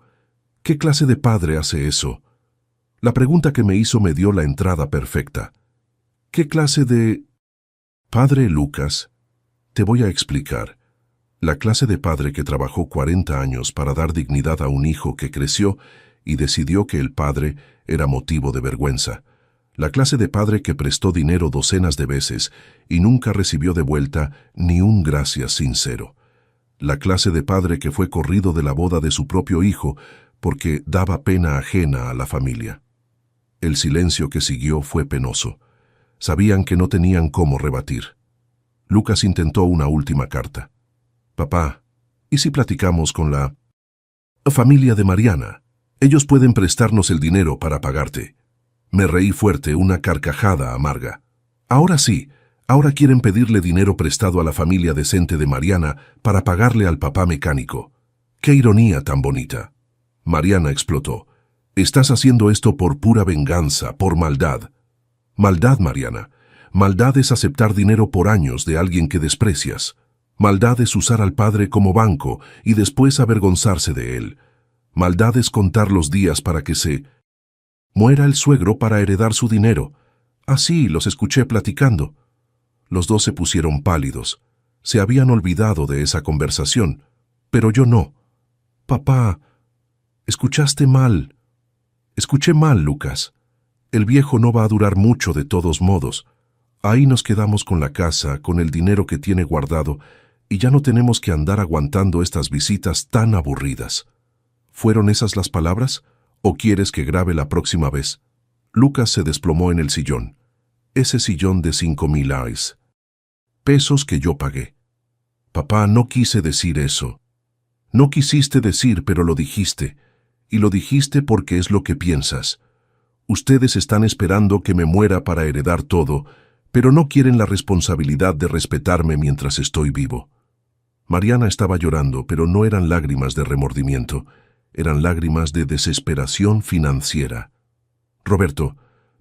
¿Qué clase de padre hace eso? La pregunta que me hizo me dio la entrada perfecta. ¿Qué clase de padre, Lucas? Te voy a explicar. La clase de padre que trabajó 40 años para dar dignidad a un hijo que creció y decidió que el padre era motivo de vergüenza. La clase de padre que prestó dinero docenas de veces y nunca recibió de vuelta ni un gracias sincero. la clase de padre que fue corrido de la boda de su propio hijo porque daba pena ajena a la familia. El silencio que siguió fue penoso. Sabían que no tenían cómo rebatir. Lucas intentó una última carta. «Papá, ¿y si platicamos con la familia de Mariana? Ellos pueden prestarnos el dinero para pagarte». Me reí fuerte, una carcajada amarga. Ahora sí, ahora quieren pedirle dinero prestado a la familia decente de Mariana para pagarle al papá mecánico. ¡Qué ironía tan bonita! Mariana explotó. Estás haciendo esto por pura venganza, por maldad. Maldad, Mariana. Maldad es aceptar dinero por años de alguien que desprecias. Maldad es usar al padre como banco y después avergonzarse de él. Maldad es contar los días para que se muera el suegro para heredar su dinero. Así los escuché platicando. Los dos se pusieron pálidos. Se habían olvidado de esa conversación, pero yo no. Papá, escuchaste mal. Escuché mal, Lucas. El viejo no va a durar mucho de todos modos. Ahí nos quedamos con la casa, con el dinero que tiene guardado, y ya no tenemos que andar aguantando estas visitas tan aburridas. ¿Fueron esas las palabras? ¿O quieres que grabe la próxima vez? Lucas se desplomó en el sillón. Ese sillón de 5,000 pesos que yo pagué. Papá, no quise decir eso. No quisiste decir, pero lo dijiste. Y lo dijiste porque es lo que piensas. Ustedes están esperando que me muera para heredar todo, pero no quieren la responsabilidad de respetarme mientras estoy vivo. Mariana estaba llorando, pero no eran lágrimas de remordimiento. Eran lágrimas de desesperación financiera. Roberto,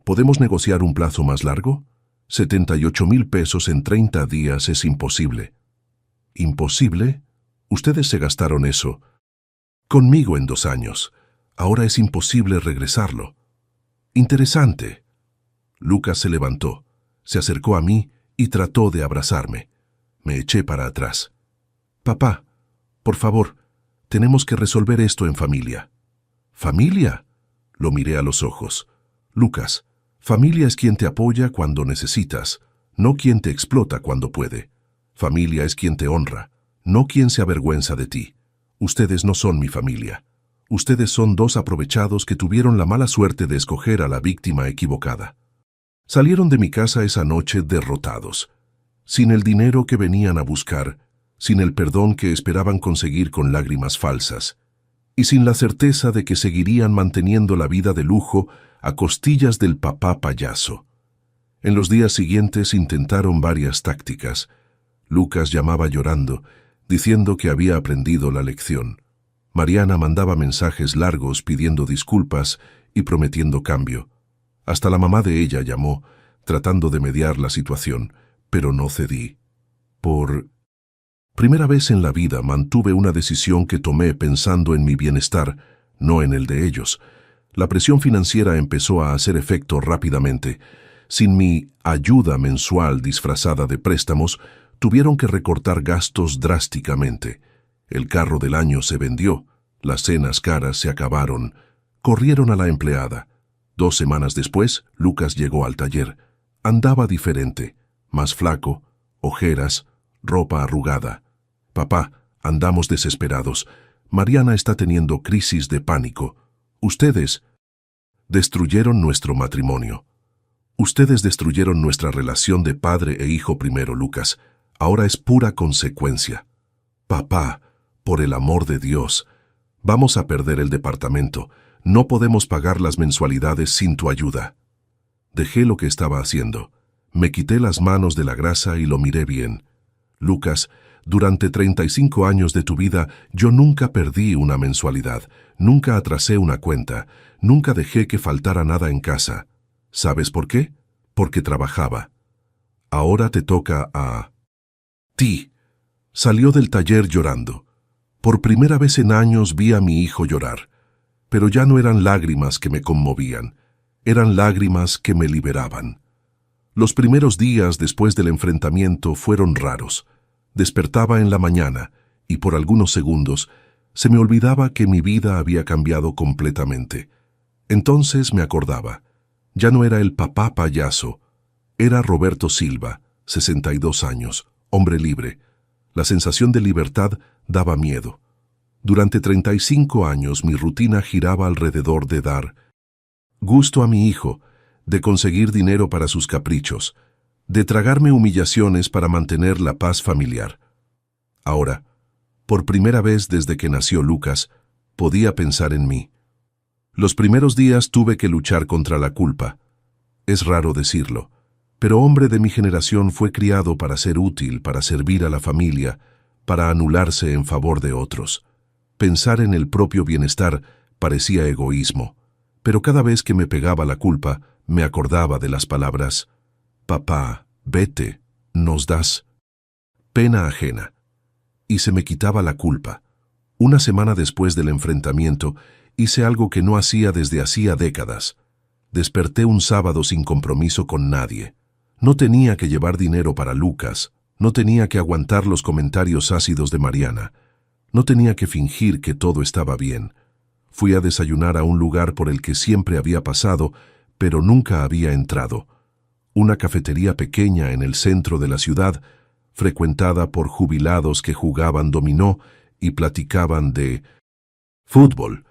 ¿podemos negociar un plazo más largo? 78,000 pesos en 30 días es imposible. ¿Imposible? Ustedes se gastaron eso. Conmigo en 2 años. Ahora es imposible regresarlo. Interesante. Lucas se levantó, se acercó a mí y trató de abrazarme. Me eché para atrás. Papá, por favor, tenemos que resolver esto en familia. ¿Familia? Lo miré a los ojos. Lucas, familia es quien te apoya cuando necesitas, no quien te explota cuando puede. Familia es quien te honra, no quien se avergüenza de ti. Ustedes no son mi familia. Ustedes son 2 aprovechados que tuvieron la mala suerte de escoger a la víctima equivocada. Salieron de mi casa esa noche derrotados, sin el dinero que venían a buscar, sin el perdón que esperaban conseguir con lágrimas falsas, y sin la certeza de que seguirían manteniendo la vida de lujo a costillas del papá payaso. En los días siguientes intentaron varias tácticas. Lucas llamaba llorando, diciendo que había aprendido la lección. Mariana mandaba mensajes largos pidiendo disculpas y prometiendo cambio. Hasta la mamá de ella llamó, tratando de mediar la situación, pero no cedí. Por primera vez en la vida mantuve una decisión que tomé pensando en mi bienestar, no en el de ellos. La presión financiera empezó a hacer efecto rápidamente. Sin mi ayuda mensual disfrazada de préstamos, tuvieron que recortar gastos drásticamente. El carro del año se vendió, las cenas caras se acabaron, corrieron a la empleada. 2 semanas después, Lucas llegó al taller. Andaba diferente, más flaco, ojeras, ropa arrugada. Papá, andamos desesperados. Mariana está teniendo crisis de pánico. Ustedes destruyeron nuestro matrimonio. Ustedes destruyeron nuestra relación de padre e hijo primero, Lucas. Ahora es pura consecuencia. Papá, por el amor de Dios, vamos a perder el departamento. No podemos pagar las mensualidades sin tu ayuda. Dejé lo que estaba haciendo. Me quité las manos de la grasa y lo miré bien. Lucas, durante 35 años de tu vida, yo nunca perdí una mensualidad, nunca atrasé una cuenta, nunca dejé que faltara nada en casa. ¿Sabes por qué? Porque trabajaba. Ahora te toca a ti. Salió del taller llorando. Por primera vez en años vi a mi hijo llorar. Pero ya no eran lágrimas que me conmovían, eran lágrimas que me liberaban. Los primeros días después del enfrentamiento fueron raros. Despertaba en la mañana y por algunos segundos se me olvidaba que mi vida había cambiado completamente. Entonces me acordaba. Ya no era el papá payaso, era Roberto Silva, 62 años, hombre libre. La sensación de libertad daba miedo. Durante 35 años mi rutina giraba alrededor de dar gusto a mi hijo, de conseguir dinero para sus caprichos, de tragarme humillaciones para mantener la paz familiar. Ahora, por primera vez desde que nació Lucas, podía pensar en mí. Los primeros días tuve que luchar contra la culpa. Es raro decirlo, pero hombre de mi generación fue criado para ser útil, para servir a la familia, para anularse en favor de otros. Pensar en el propio bienestar parecía egoísmo, pero cada vez que me pegaba la culpa, me acordaba de las palabras: «Papá, vete, nos das pena ajena». Y se me quitaba la culpa. Una semana después del enfrentamiento, hice algo que no hacía desde hacía décadas. Desperté un sábado sin compromiso con nadie. No tenía que llevar dinero para Lucas, no tenía que aguantar los comentarios ácidos de Mariana, no tenía que fingir que todo estaba bien. Fui a desayunar a un lugar por el que siempre había pasado, pero nunca había entrado. Una cafetería pequeña en el centro de la ciudad, frecuentada por jubilados que jugaban dominó y platicaban de fútbol.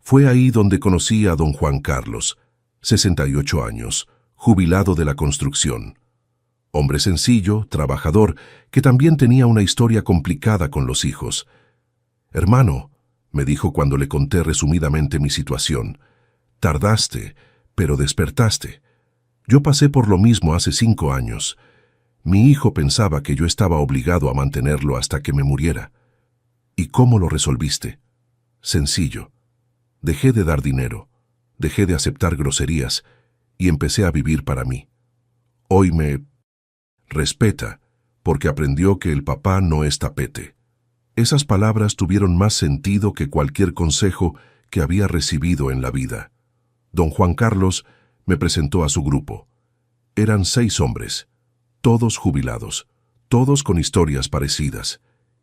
Fue ahí donde conocí a don Juan Carlos, 68 años, jubilado de la construcción. Hombre sencillo, trabajador, que también tenía una historia complicada con los hijos. «Hermano», me dijo cuando le conté resumidamente mi situación, «tardaste, pero despertaste. Yo pasé por lo mismo hace 5 años. Mi hijo pensaba que yo estaba obligado a mantenerlo hasta que me muriera». «¿Y cómo lo resolviste?» «Sencillo. Dejé de dar dinero, dejé de aceptar groserías y empecé a vivir para mí. Hoy me respeta porque aprendió que el papá no es tapete». Esas palabras tuvieron más sentido que cualquier consejo que había recibido en la vida. Don Juan Carlos me presentó a su grupo. Eran 6 hombres, todos jubilados, todos con historias parecidas,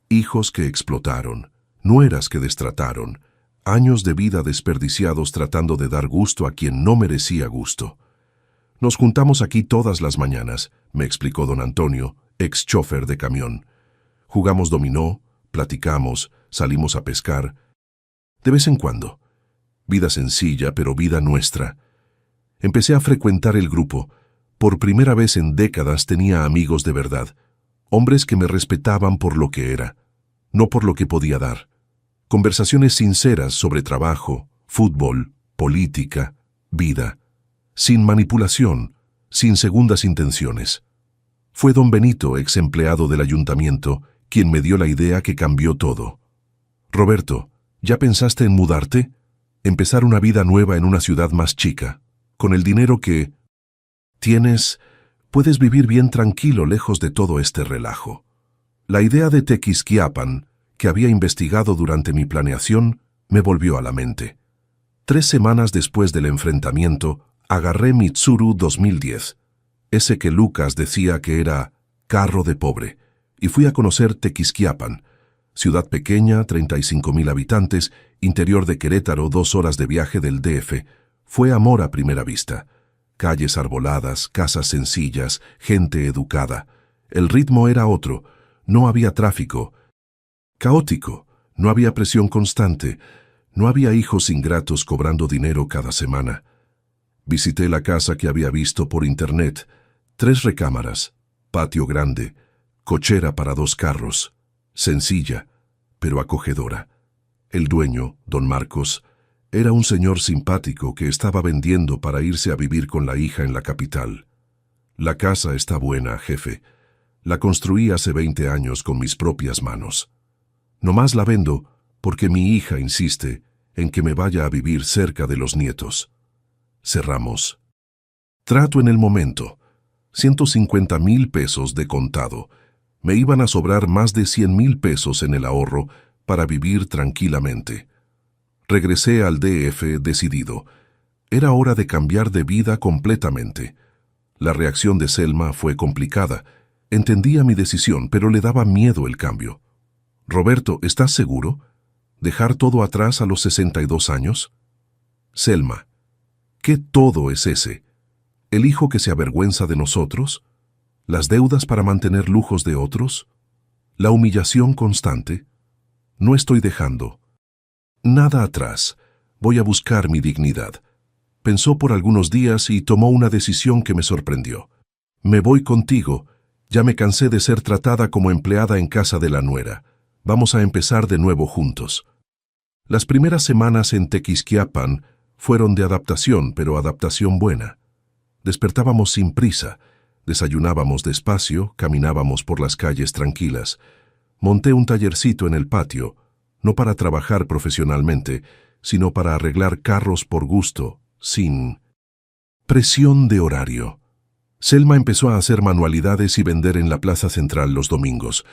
hijos que explotaron, nueras que destrataron, años de vida desperdiciados tratando de dar gusto a quien no merecía gusto. «Nos juntamos aquí todas las mañanas», me explicó don Antonio, ex chofer de camión. «Jugamos dominó, platicamos, salimos a pescar. De vez en cuando. Vida sencilla, pero vida nuestra». Empecé a frecuentar el grupo. Por primera vez en décadas tenía amigos de verdad, hombres que me respetaban por lo que era, no por lo que podía dar. Conversaciones sinceras sobre trabajo, fútbol, política, vida, sin manipulación, sin segundas intenciones. Fue don Benito, ex empleado del ayuntamiento, quien me dio la idea que cambió todo. «Roberto, ¿ya pensaste en mudarte? Empezar una vida nueva en una ciudad más chica. Con el dinero que tienes, puedes vivir bien tranquilo lejos de todo este relajo». La idea de Tequisquiapan, que había investigado durante mi planeación, me volvió a la mente. 3 semanas después del enfrentamiento, agarré mi Tsuru 2010, ese que Lucas decía que era carro de pobre, y fui a conocer Tequisquiapan, ciudad pequeña, 35,000 habitantes, interior de Querétaro, 2 horas de viaje del DF. Fue amor a primera vista. Calles arboladas, casas sencillas, gente educada. El ritmo era otro, no había tráfico. Caótico, no había presión constante, no había hijos ingratos cobrando dinero cada semana. Visité la casa que había visto por internet, 3 recámaras, patio grande, cochera para 2 carros, sencilla, pero acogedora. El dueño, don Marcos, era un señor simpático que estaba vendiendo para irse a vivir con la hija en la capital. «La casa está buena, jefe. La construí hace 20 años con mis propias manos. Nomás la vendo porque mi hija insiste en que me vaya a vivir cerca de los nietos». Cerramos. Trato en el momento. 150,000 pesos de contado. Me iban a sobrar más de 100,000 pesos en el ahorro para vivir tranquilamente. Regresé al DF decidido. Era hora de cambiar de vida completamente. La reacción de Selma fue complicada. Entendía mi decisión, pero le daba miedo el cambio. «Roberto, ¿estás seguro? ¿Dejar todo atrás a los 62 años?» «Selma, ¿qué todo es ese? ¿El hijo que se avergüenza de nosotros? ¿Las deudas para mantener lujos de otros? La humillación constante. No estoy dejando nada atrás. Voy a buscar mi dignidad. Pensó por algunos días y tomó una decisión que me sorprendió. Me voy contigo. Ya me cansé de ser tratada como empleada en casa de la nuera. Vamos a empezar de nuevo juntos. Las primeras semanas en Tequisquiapan fueron de adaptación, pero adaptación buena. Despertábamos sin prisa, desayunábamos despacio, caminábamos por las calles tranquilas. Monté un tallercito en el patio, no para trabajar profesionalmente, sino para arreglar carros por gusto, sin presión de horario. Selma empezó a hacer manualidades y vender en la plaza central los domingos.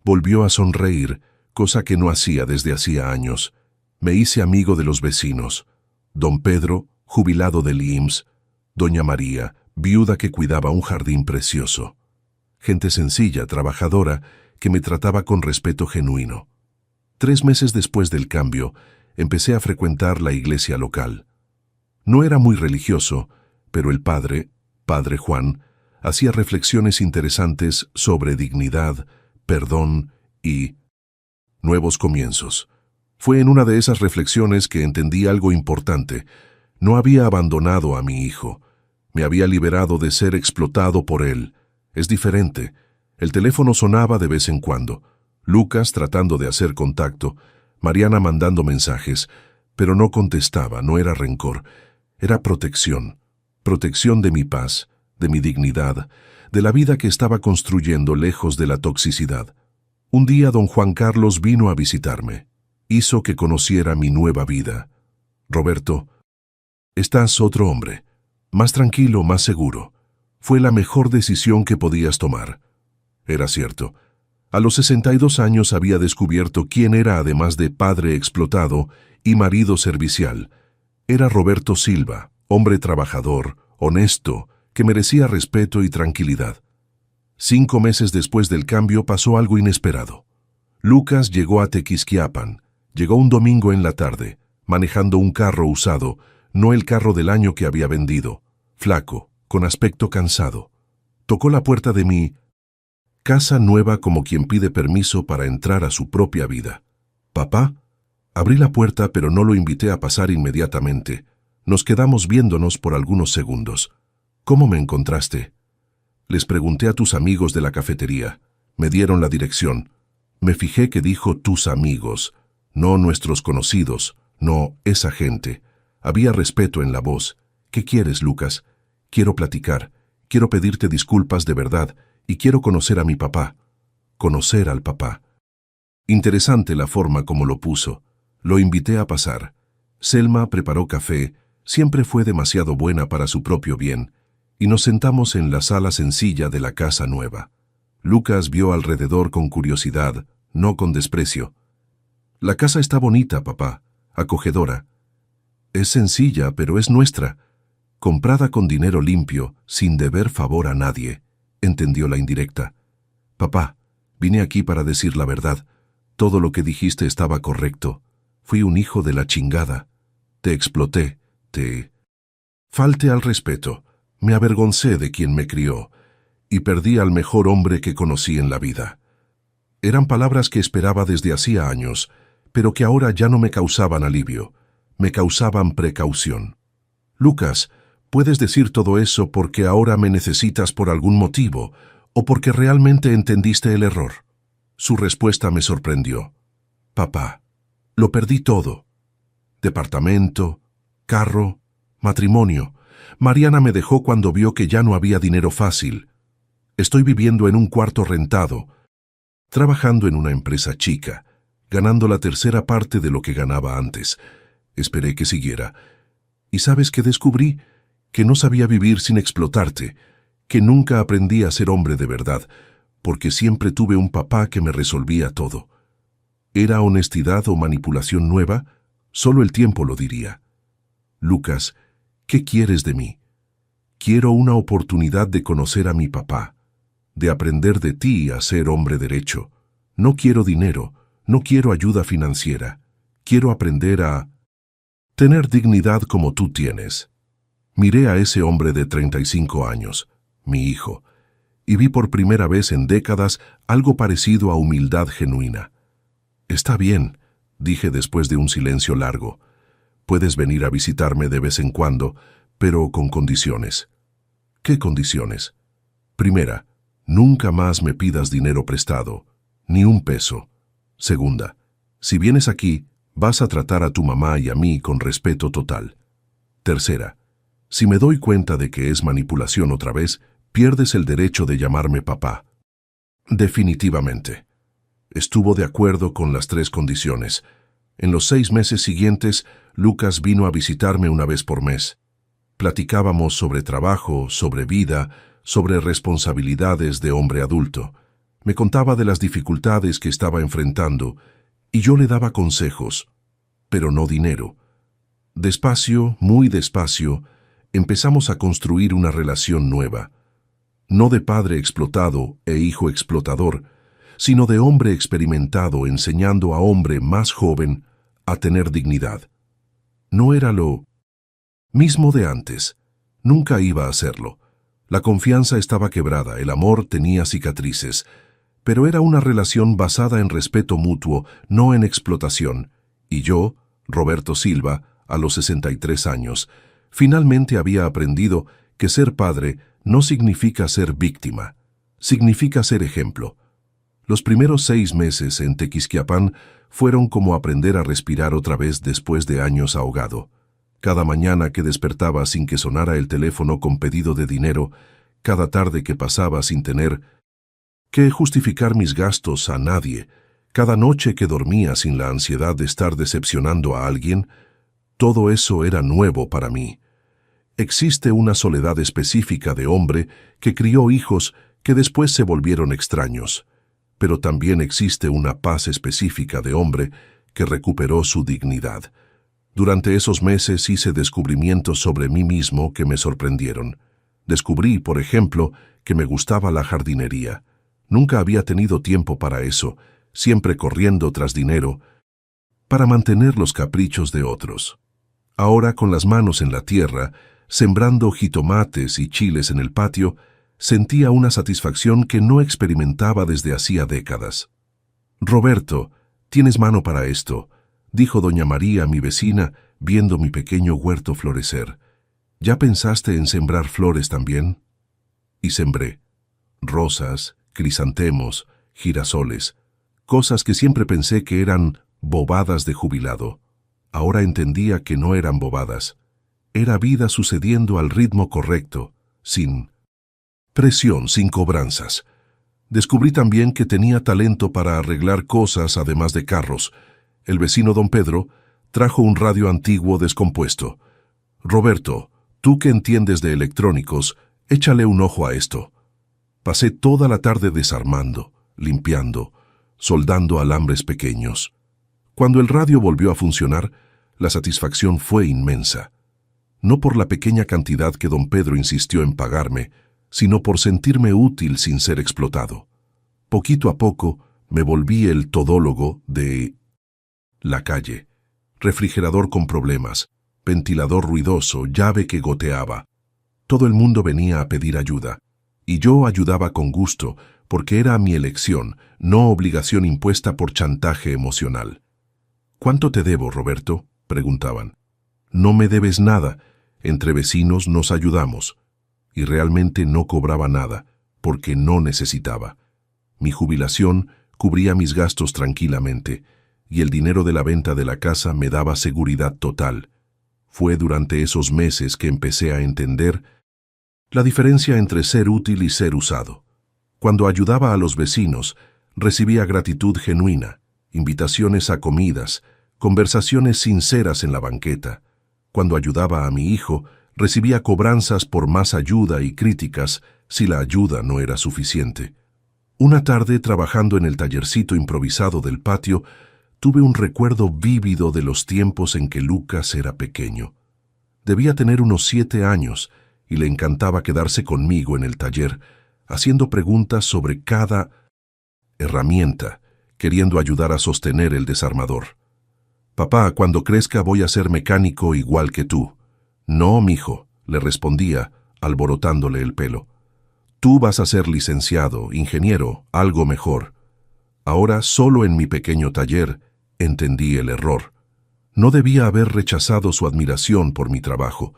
Volvió a sonreír, cosa que no hacía desde hacía años. Me hice amigo de los vecinos. Don Pedro, jubilado del IMSS, Doña María, viuda que cuidaba un jardín precioso. Gente sencilla, trabajadora, que me trataba con respeto genuino. 3 meses después del cambio, empecé a frecuentar la iglesia local. No era muy religioso, pero el Padre Juan, hacía reflexiones interesantes sobre dignidad, perdón y nuevos comienzos. Fue en una de esas reflexiones que entendí algo importante. No había abandonado a mi hijo. Me había liberado de ser explotado por él. Es diferente. El teléfono sonaba de vez en cuando. Lucas tratando de hacer contacto, Mariana mandando mensajes, pero no contestaba, no era rencor. Era protección. Protección de mi paz, de mi dignidad, de la vida que estaba construyendo lejos de la toxicidad. Un día don Juan Carlos vino a visitarme. Hizo que conociera mi nueva vida. Roberto, estás otro hombre. Más tranquilo, más seguro. Fue la mejor decisión que podías tomar. Era cierto. A los 62 años había descubierto quién era además de padre explotado y marido servicial. Era Roberto Silva, hombre trabajador, honesto, que merecía respeto y tranquilidad. 5 meses después del cambio pasó algo inesperado. Lucas llegó a Tequisquiapan. Llegó un domingo en la tarde, manejando un carro usado, no el carro del año que había vendido, flaco, con aspecto cansado. Tocó la puerta de mi casa nueva como quien pide permiso para entrar a su propia vida. «¿Papá?» Abrí la puerta, pero no lo invité a pasar inmediatamente. Nos quedamos viéndonos por algunos segundos. «¿Cómo me encontraste?» «Les pregunté a tus amigos de la cafetería. Me dieron la dirección. Me fijé que dijo tus amigos, no nuestros conocidos, no esa gente. Había respeto en la voz. ¿Qué quieres, Lucas? Quiero platicar. Quiero pedirte disculpas de verdad y quiero conocer a mi papá». Conocer al papá. Interesante la forma como lo puso. Lo invité a pasar. Selma preparó café, siempre fue demasiado buena para su propio bien, y nos sentamos en la sala sencilla de la casa nueva. Lucas vio alrededor con curiosidad, no con desprecio. «La casa está bonita, papá, acogedora. Es sencilla, pero es nuestra. Comprada con dinero limpio, sin deber favor a nadie», entendió la indirecta. «Papá, vine aquí para decir la verdad. Todo lo que dijiste estaba correcto. Fui un hijo de la chingada. Te exploté, falte al respeto. Me avergoncé de quien me crió y perdí al mejor hombre que conocí en la vida». Eran palabras que esperaba desde hacía años, pero que ahora ya no me causaban alivio, me causaban precaución. «Lucas, puedes decir todo eso porque ahora me necesitas por algún motivo o porque realmente entendiste el error». Su respuesta me sorprendió. «Papá, lo perdí todo. Departamento, carro, matrimonio. Mariana me dejó cuando vio que ya no había dinero fácil. Estoy viviendo en un cuarto rentado, trabajando en una empresa chica, ganando la tercera parte de lo que ganaba antes. Esperé que siguiera. ¿Y sabes qué descubrí? Que no sabía vivir sin explotarte, que nunca aprendí a ser hombre de verdad, porque siempre tuve un papá que me resolvía todo. ¿Era honestidad o manipulación nueva? Solo el tiempo lo diría. Lucas, ¿qué quieres de mí? Quiero una oportunidad de conocer a mi papá, de aprender de ti a ser hombre derecho. No quiero dinero, no quiero ayuda financiera. Quiero aprender a tener dignidad como tú tienes». Miré a ese hombre de 35 años, mi hijo, y vi por primera vez en décadas algo parecido a humildad genuina. «Está bien», dije después de un silencio largo. «Puedes venir a visitarme de vez en cuando, pero con condiciones». «¿Qué condiciones?» «Primera, nunca más me pidas dinero prestado, ni un peso. Segunda, si vienes aquí, vas a tratar a tu mamá y a mí con respeto total. Tercera, si me doy cuenta de que es manipulación otra vez, pierdes el derecho de llamarme papá». Definitivamente. Estuvo de acuerdo con las 3 condiciones. En los 6 meses siguientes, Lucas vino a visitarme una vez por mes. Platicábamos sobre trabajo, sobre vida, sobre responsabilidades de hombre adulto. Me contaba de las dificultades que estaba enfrentando y yo le daba consejos, pero no dinero. Despacio, muy despacio, empezamos a construir una relación nueva. No de padre explotado e hijo explotador, sino de hombre experimentado enseñando a hombre más joven a tener dignidad. No era lo mismo de antes. Nunca iba a serlo. La confianza estaba quebrada, el amor tenía cicatrices, pero era una relación basada en respeto mutuo, no en explotación. Y yo, Roberto Silva, a los 63 años, finalmente había aprendido que ser padre no significa ser víctima, significa ser ejemplo. Los primeros 6 meses en Tequisquiapan fueron como aprender a respirar otra vez después de años ahogado. Cada mañana que despertaba sin que sonara el teléfono con pedido de dinero, cada tarde que pasaba sin tener que justificar mis gastos a nadie, cada noche que dormía sin la ansiedad de estar decepcionando a alguien, todo eso era nuevo para mí. Existe una soledad específica de hombre que crió hijos que después se volvieron extraños, pero también existe una paz específica de hombre que recuperó su dignidad. Durante esos meses hice descubrimientos sobre mí mismo que me sorprendieron. Descubrí, por ejemplo, que me gustaba la jardinería. Nunca había tenido tiempo para eso, siempre corriendo tras dinero, para mantener los caprichos de otros. Ahora, con las manos en la tierra, sembrando jitomates y chiles en el patio, sentía una satisfacción que no experimentaba desde hacía décadas. «Roberto, tienes mano para esto», dijo doña María, mi vecina, viendo mi pequeño huerto florecer. «¿Ya pensaste en sembrar flores también?» Y sembré. Rosas, crisantemos, girasoles, cosas que siempre pensé que eran bobadas de jubilado. Ahora entendía que no eran bobadas. Era vida sucediendo al ritmo correcto, sin presión, sin cobranzas. Descubrí también que tenía talento para arreglar cosas además de carros. El vecino don Pedro trajo un radio antiguo descompuesto. «Roberto, tú que entiendes de electrónicos, échale un ojo a esto». Pasé toda la tarde desarmando, limpiando, soldando alambres pequeños. Cuando el radio volvió a funcionar, la satisfacción fue inmensa. No por la pequeña cantidad que don Pedro insistió en pagarme, sino por sentirme útil sin ser explotado. Poquito a poco me volví el todólogo de la calle. Refrigerador con problemas, ventilador ruidoso, llave que goteaba. Todo el mundo venía a pedir ayuda, y yo ayudaba con gusto, porque era mi elección, no obligación impuesta por chantaje emocional. «¿Cuánto te debo, Roberto?», preguntaban. «No me debes nada, entre vecinos nos ayudamos». Y realmente no cobraba nada, porque no necesitaba. Mi jubilación cubría mis gastos tranquilamente, y el dinero de la venta de la casa me daba seguridad total. Fue durante esos meses que empecé a entender la diferencia entre ser útil y ser usado. Cuando ayudaba a los vecinos, recibía gratitud genuina, invitaciones a comidas, conversaciones sinceras en la banqueta. Cuando ayudaba a mi hijo, recibía cobranzas por más ayuda y críticas si la ayuda no era suficiente. Una tarde, trabajando en el tallercito improvisado del patio, tuve un recuerdo vívido de los tiempos en que Lucas era pequeño. Debía tener unos 7 años y le encantaba quedarse conmigo en el taller, haciendo preguntas sobre cada herramienta, queriendo ayudar a sostener el desarmador. «Papá, cuando crezca voy a ser mecánico igual que tú». «No, mijo», le respondía, alborotándole el pelo. Tú vas a ser licenciado, ingeniero, algo mejor. Ahora, solo en mi pequeño taller, entendí el error. No debía haber rechazado su admiración por mi trabajo.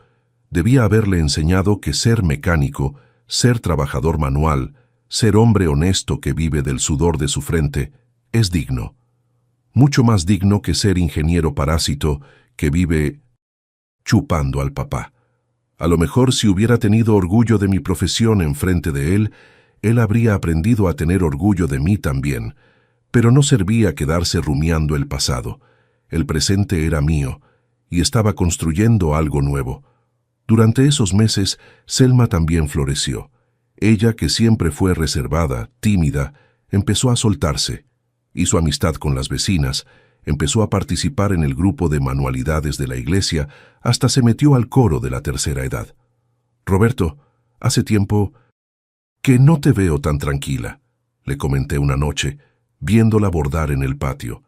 Debía haberle enseñado que ser mecánico, ser trabajador manual, ser hombre honesto que vive del sudor de su frente, es digno. Mucho más digno que ser ingeniero parásito que vive chupando al papá. A lo mejor si hubiera tenido orgullo de mi profesión enfrente de él habría aprendido a tener orgullo de mí también, pero no servía quedarse rumiando el pasado. El presente era mío, y estaba construyendo algo nuevo. Durante esos meses, Selma también floreció. Ella, que siempre fue reservada, tímida, empezó a soltarse, y su amistad con las vecinas, empezó a participar en el grupo de manualidades de la iglesia, hasta se metió al coro de la tercera edad. Roberto, hace tiempo que no te veo tan tranquila, le comenté una noche, viéndola bordar en el patio.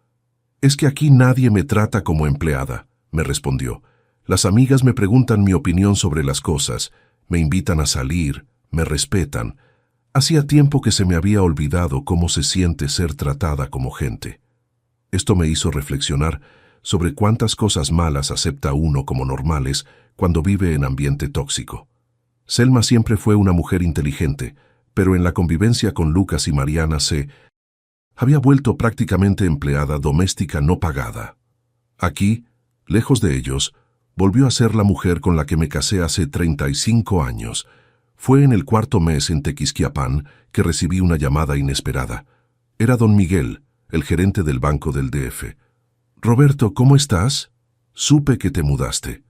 Es que aquí nadie me trata como empleada, me respondió. Las amigas me preguntan mi opinión sobre las cosas, me invitan a salir, me respetan. Hacía tiempo que se me había olvidado cómo se siente ser tratada como gente. Esto me hizo reflexionar sobre cuántas cosas malas acepta uno como normales cuando vive en ambiente tóxico. Selma siempre fue una mujer inteligente, pero en la convivencia con Lucas y Mariana se había vuelto prácticamente empleada doméstica no pagada. Aquí, lejos de ellos, volvió a ser la mujer con la que me casé hace 35 años. Fue en el cuarto mes en Tequisquiapan que recibí una llamada inesperada. Era don Miguel, el gerente del banco del DF. «Roberto, ¿cómo estás? Supe que te mudaste».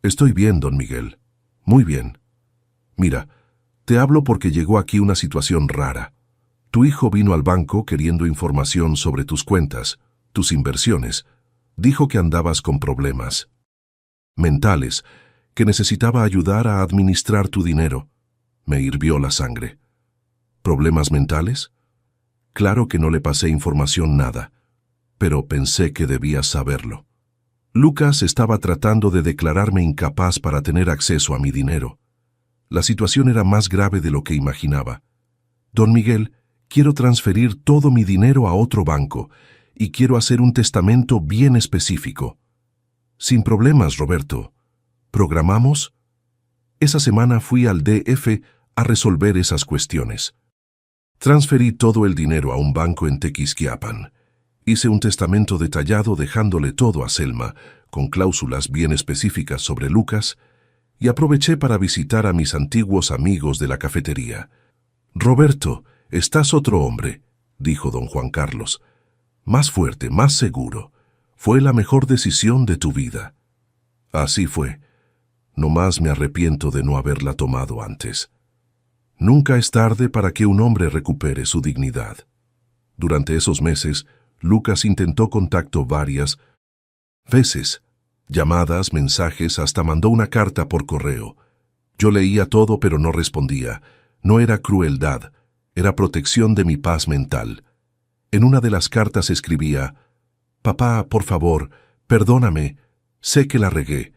«Estoy bien, don Miguel. Muy bien. Mira, te hablo porque llegó aquí una situación rara. Tu hijo vino al banco queriendo información sobre tus cuentas, tus inversiones. Dijo que andabas con problemas mentales, que necesitaba ayudar a administrar tu dinero». Me hirvió la sangre. ¿Problemas mentales? Claro que no le pasé información nada, pero pensé que debía saberlo. Lucas estaba tratando de declararme incapaz para tener acceso a mi dinero. La situación era más grave de lo que imaginaba. «Don Miguel, quiero transferir todo mi dinero a otro banco y quiero hacer un testamento bien específico». «Sin problemas, Roberto. ¿Programamos?» Esa semana fui al DF a resolver esas cuestiones. Transferí todo el dinero a un banco en Tequisquiapan. Hice un testamento detallado dejándole todo a Selma, con cláusulas bien específicas sobre Lucas, y aproveché para visitar a mis antiguos amigos de la cafetería. «Roberto, estás otro hombre», dijo don Juan Carlos. «Más fuerte, más seguro. Fue la mejor decisión de tu vida». Así fue. Nomás me arrepiento de no haberla tomado antes. Nunca es tarde para que un hombre recupere su dignidad. Durante esos meses, Lucas intentó contacto varias veces. Llamadas, mensajes, hasta mandó una carta por correo. Yo leía todo pero no respondía. No era crueldad, era protección de mi paz mental. En una de las cartas escribía: «Papá, por favor, perdóname. Sé que la regué,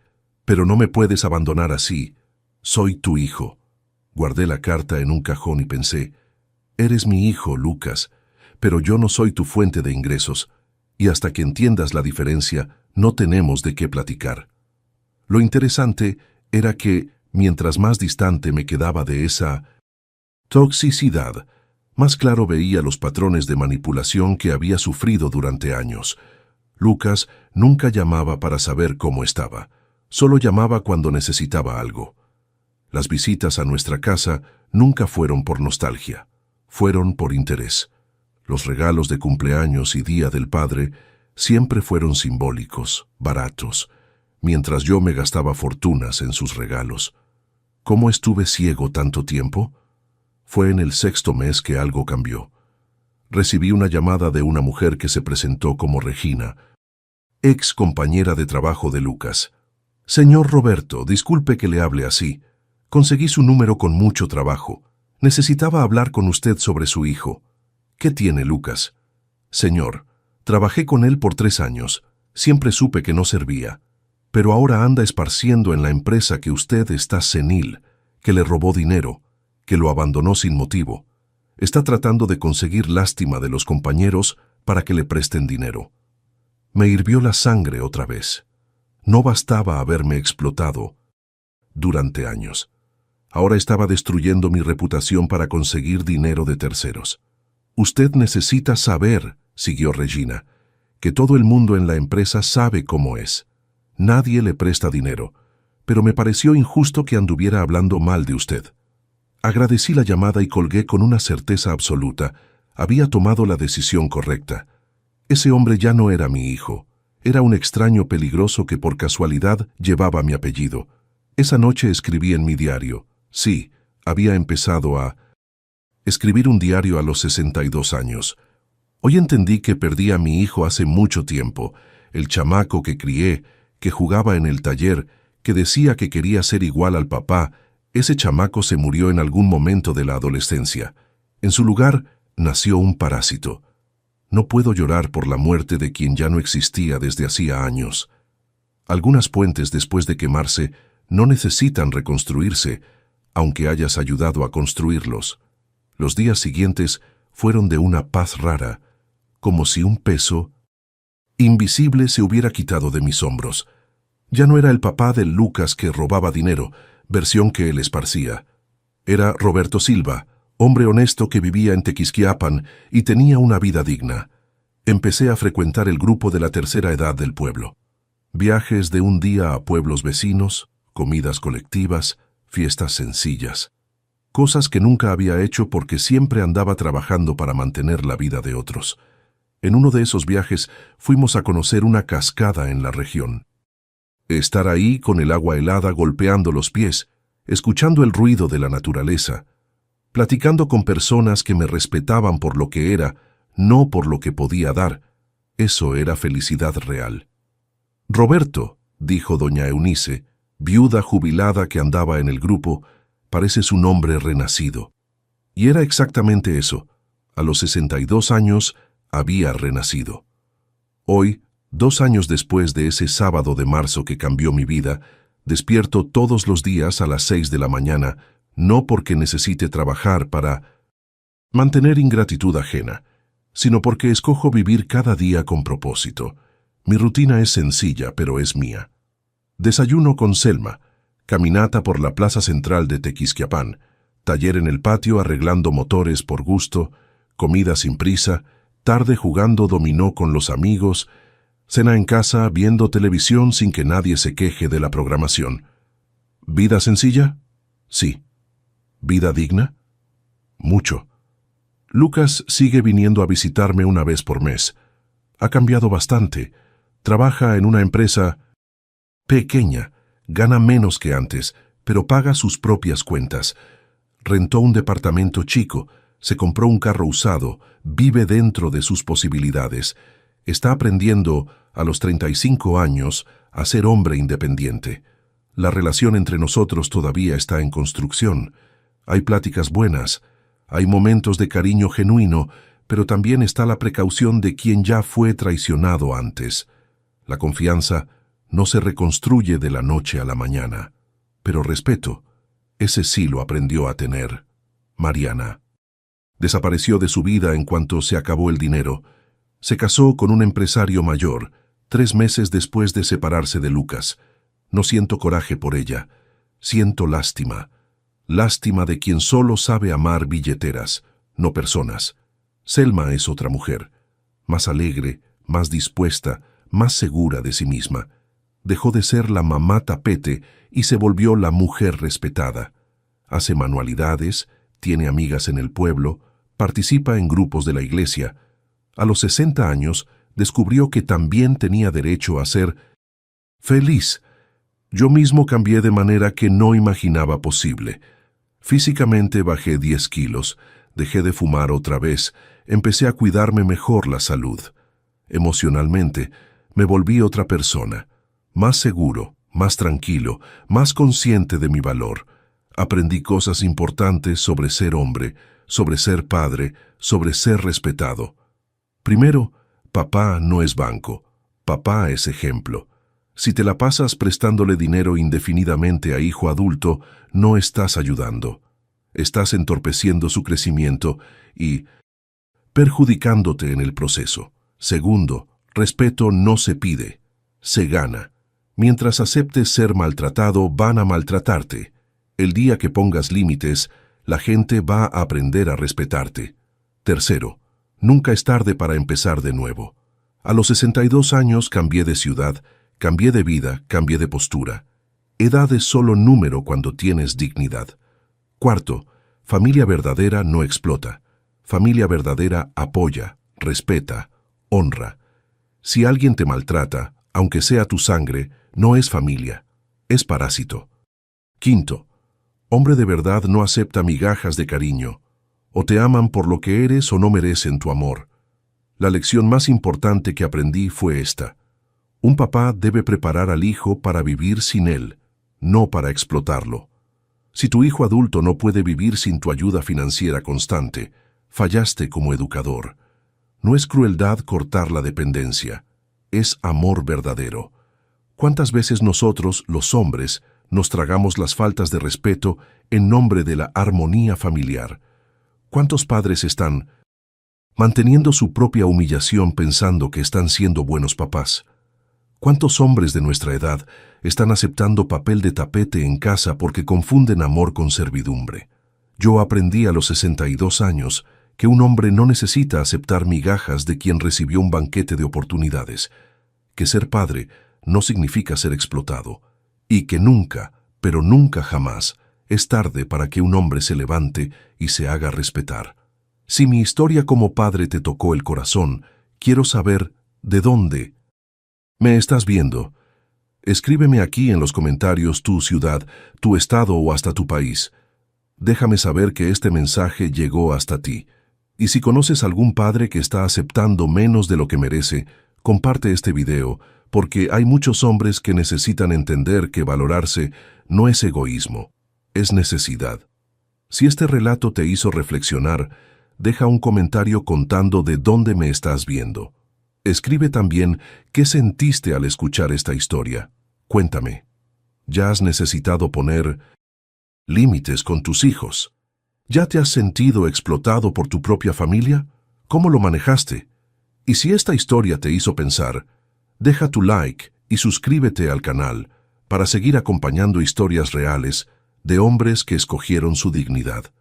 pero no me puedes abandonar así. Soy tu hijo». Guardé la carta en un cajón y pensé: «Eres mi hijo, Lucas, pero yo no soy tu fuente de ingresos, y hasta que entiendas la diferencia, no tenemos de qué platicar». Lo interesante era que, mientras más distante me quedaba de esa toxicidad, más claro veía los patrones de manipulación que había sufrido durante años. Lucas nunca llamaba para saber cómo estaba, solo llamaba cuando necesitaba algo. Las visitas a nuestra casa nunca fueron por nostalgia, fueron por interés. Los regalos de cumpleaños y Día del Padre siempre fueron simbólicos, baratos, mientras yo me gastaba fortunas en sus regalos. ¿Cómo estuve ciego tanto tiempo? Fue en el 6º mes que algo cambió. Recibí una llamada de una mujer que se presentó como Regina, ex compañera de trabajo de Lucas. «Señor Roberto, disculpe que le hable así. Conseguí su número con mucho trabajo. Necesitaba hablar con usted sobre su hijo». «¿Qué tiene Lucas?» «Señor, trabajé con él por 3 años. Siempre supe que no servía. Pero ahora anda esparciendo en la empresa que usted está senil, que le robó dinero. que lo abandonó sin motivo. Está tratando de conseguir lástima de los compañeros para que le presten dinero. Me hirvió la sangre otra vez. No bastaba haberme explotado durante años. Ahora estaba destruyendo mi reputación para conseguir dinero de terceros. Usted necesita saber, siguió Regina, que todo el mundo en la empresa sabe cómo es. Nadie le presta dinero, pero me pareció injusto que anduviera hablando mal de usted. Agradecí la llamada y colgué con una certeza absoluta. Había tomado la decisión correcta. Ese hombre ya no era mi hijo. Era un extraño peligroso que por casualidad llevaba mi apellido. Esa noche escribí en mi diario. Sí, había empezado a escribir un diario a los 62 años. Hoy entendí que perdí a mi hijo hace mucho tiempo, el chamaco que crié, que jugaba en el taller, que decía que quería ser igual al papá. Ese chamaco se murió en algún momento de la adolescencia. En su lugar, nació un parásito. No puedo llorar por la muerte de quien ya no existía desde hacía años. Algunas puentes después de quemarse no necesitan reconstruirse, aunque hayas ayudado a construirlos. Los días siguientes fueron de una paz rara, como si un peso invisible se hubiera quitado de mis hombros. Ya no era el papá del Lucas que robaba dinero, versión que él esparcía. Era Roberto Silva, hombre honesto que vivía en Tequisquiapan y tenía una vida digna. Empecé a frecuentar el grupo de la tercera edad del pueblo. Viajes de un día a pueblos vecinos, comidas colectivas, fiestas sencillas. Cosas que nunca había hecho porque siempre andaba trabajando para mantener la vida de otros. En uno de esos viajes fuimos a conocer una cascada en la región. Estar ahí con el agua helada golpeando los pies, escuchando el ruido de la naturaleza, platicando con personas que me respetaban por lo que era, no por lo que podía dar, eso era felicidad real. Roberto, dijo doña Eunice, viuda jubilada que andaba en el grupo, pareces un hombre renacido. Y era exactamente eso. A los 62 años había renacido. Hoy, 2 años después de ese sábado de marzo que cambió mi vida, despierto todos los días a las 6 de la mañana, no porque necesite trabajar para mantener ingratitud ajena, sino porque escojo vivir cada día con propósito. Mi rutina es sencilla, pero es mía. Desayuno con Selma, caminata por la plaza central de Tequisquiapan, taller en el patio arreglando motores por gusto, comida sin prisa, tarde jugando dominó con los amigos, cena en casa viendo televisión sin que nadie se queje de la programación. ¿Vida sencilla? Sí. ¿Vida digna? Mucho. Lucas sigue viniendo a visitarme una vez por mes. Ha cambiado bastante. Trabaja en una empresa pequeña, gana menos que antes, pero paga sus propias cuentas. Rentó un departamento chico, se compró un carro usado, vive dentro de sus posibilidades. Está aprendiendo, a los 35 años, a ser hombre independiente. La relación entre nosotros todavía está en construcción. Hay pláticas buenas, hay momentos de cariño genuino, pero también está la precaución de quien ya fue traicionado antes. La confianza no se reconstruye de la noche a la mañana, pero respeto, ese sí lo aprendió a tener. Mariana. Desapareció de su vida en cuanto se acabó el dinero. Se casó con un empresario mayor, 3 meses después de separarse de Lucas. No siento coraje por ella, siento lástima. Lástima de quien solo sabe amar billeteras, no personas. Selma es otra mujer, más alegre, más dispuesta, más segura de sí misma. Dejó de ser la mamá tapete y se volvió la mujer respetada. Hace manualidades, tiene amigas en el pueblo, participa en grupos de la iglesia. A los 60 años descubrió que también tenía derecho a ser feliz. Yo mismo cambié de manera que no imaginaba posible. Físicamente bajé 10 kilos, dejé de fumar otra vez, empecé a cuidarme mejor la salud. Emocionalmente, me volví otra persona, más seguro, más tranquilo, más consciente de mi valor. Aprendí cosas importantes sobre ser hombre, sobre ser padre, sobre ser respetado. Primero, papá no es banco, papá es ejemplo. Si te la pasas prestándole dinero indefinidamente a hijo adulto, no estás ayudando. estás entorpeciendo su crecimiento y perjudicándote en el proceso. Segundo, respeto no se pide, se gana. Mientras aceptes ser maltratado, van a maltratarte. El día que pongas límites, la gente va a aprender a respetarte. Tercero, nunca es tarde para empezar de nuevo. A los 62 años cambié de ciudad, cambié de vida, cambié de postura. Edad es solo número cuando tienes dignidad. Cuarto, familia verdadera no explota. Familia verdadera apoya, respeta, honra. Si alguien te maltrata, aunque sea tu sangre, no es familia, es parásito. Quinto, hombre de verdad no acepta migajas de cariño. O te aman por lo que eres o no merecen tu amor. La lección más importante que aprendí fue esta. Un papá debe preparar al hijo para vivir sin él, no para explotarlo. Si tu hijo adulto no puede vivir sin tu ayuda financiera constante, fallaste como educador. No es crueldad cortar la dependencia, es amor verdadero. ¿Cuántas veces nosotros, los hombres, nos tragamos las faltas de respeto en nombre de la armonía familiar? ¿Cuántos padres están manteniendo su propia humillación pensando que están siendo buenos papás? ¿Cuántos hombres de nuestra edad están aceptando papel de tapete en casa porque confunden amor con servidumbre? Yo aprendí a los 62 años que un hombre no necesita aceptar migajas de quien recibió un banquete de oportunidades, que ser padre no significa ser explotado, y que nunca, pero nunca jamás, es tarde para que un hombre se levante y se haga respetar. Si mi historia como padre te tocó el corazón, quiero saber de dónde me estás viendo. Escríbeme aquí en los comentarios tu ciudad, tu estado o hasta tu país. Déjame saber que este mensaje llegó hasta ti. Y si conoces algún padre que está aceptando menos de lo que merece, comparte este video, porque hay muchos hombres que necesitan entender que valorarse no es egoísmo, es necesidad. Si este relato te hizo reflexionar, deja un comentario contando de dónde me estás viendo. Escribe también qué sentiste al escuchar esta historia. Cuéntame. ¿Ya has necesitado poner límites con tus hijos? ¿Ya te has sentido explotado por tu propia familia? ¿Cómo lo manejaste? Y si esta historia te hizo pensar, deja tu like y suscríbete al canal para seguir acompañando historias reales de hombres que escogieron su dignidad.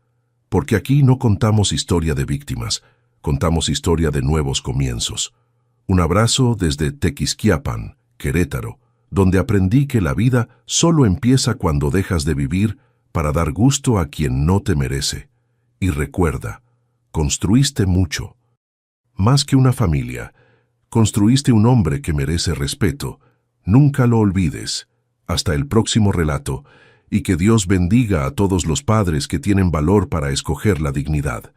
Porque aquí no contamos historia de víctimas, contamos historia de nuevos comienzos. Un abrazo desde Tequisquiapan, Querétaro, donde aprendí que la vida solo empieza cuando dejas de vivir para dar gusto a quien no te merece. Y recuerda, construiste mucho. Más que una familia, construiste un hombre que merece respeto. Nunca lo olvides. Hasta el próximo relato, y que Dios bendiga a todos los padres que tienen valor para escoger la dignidad.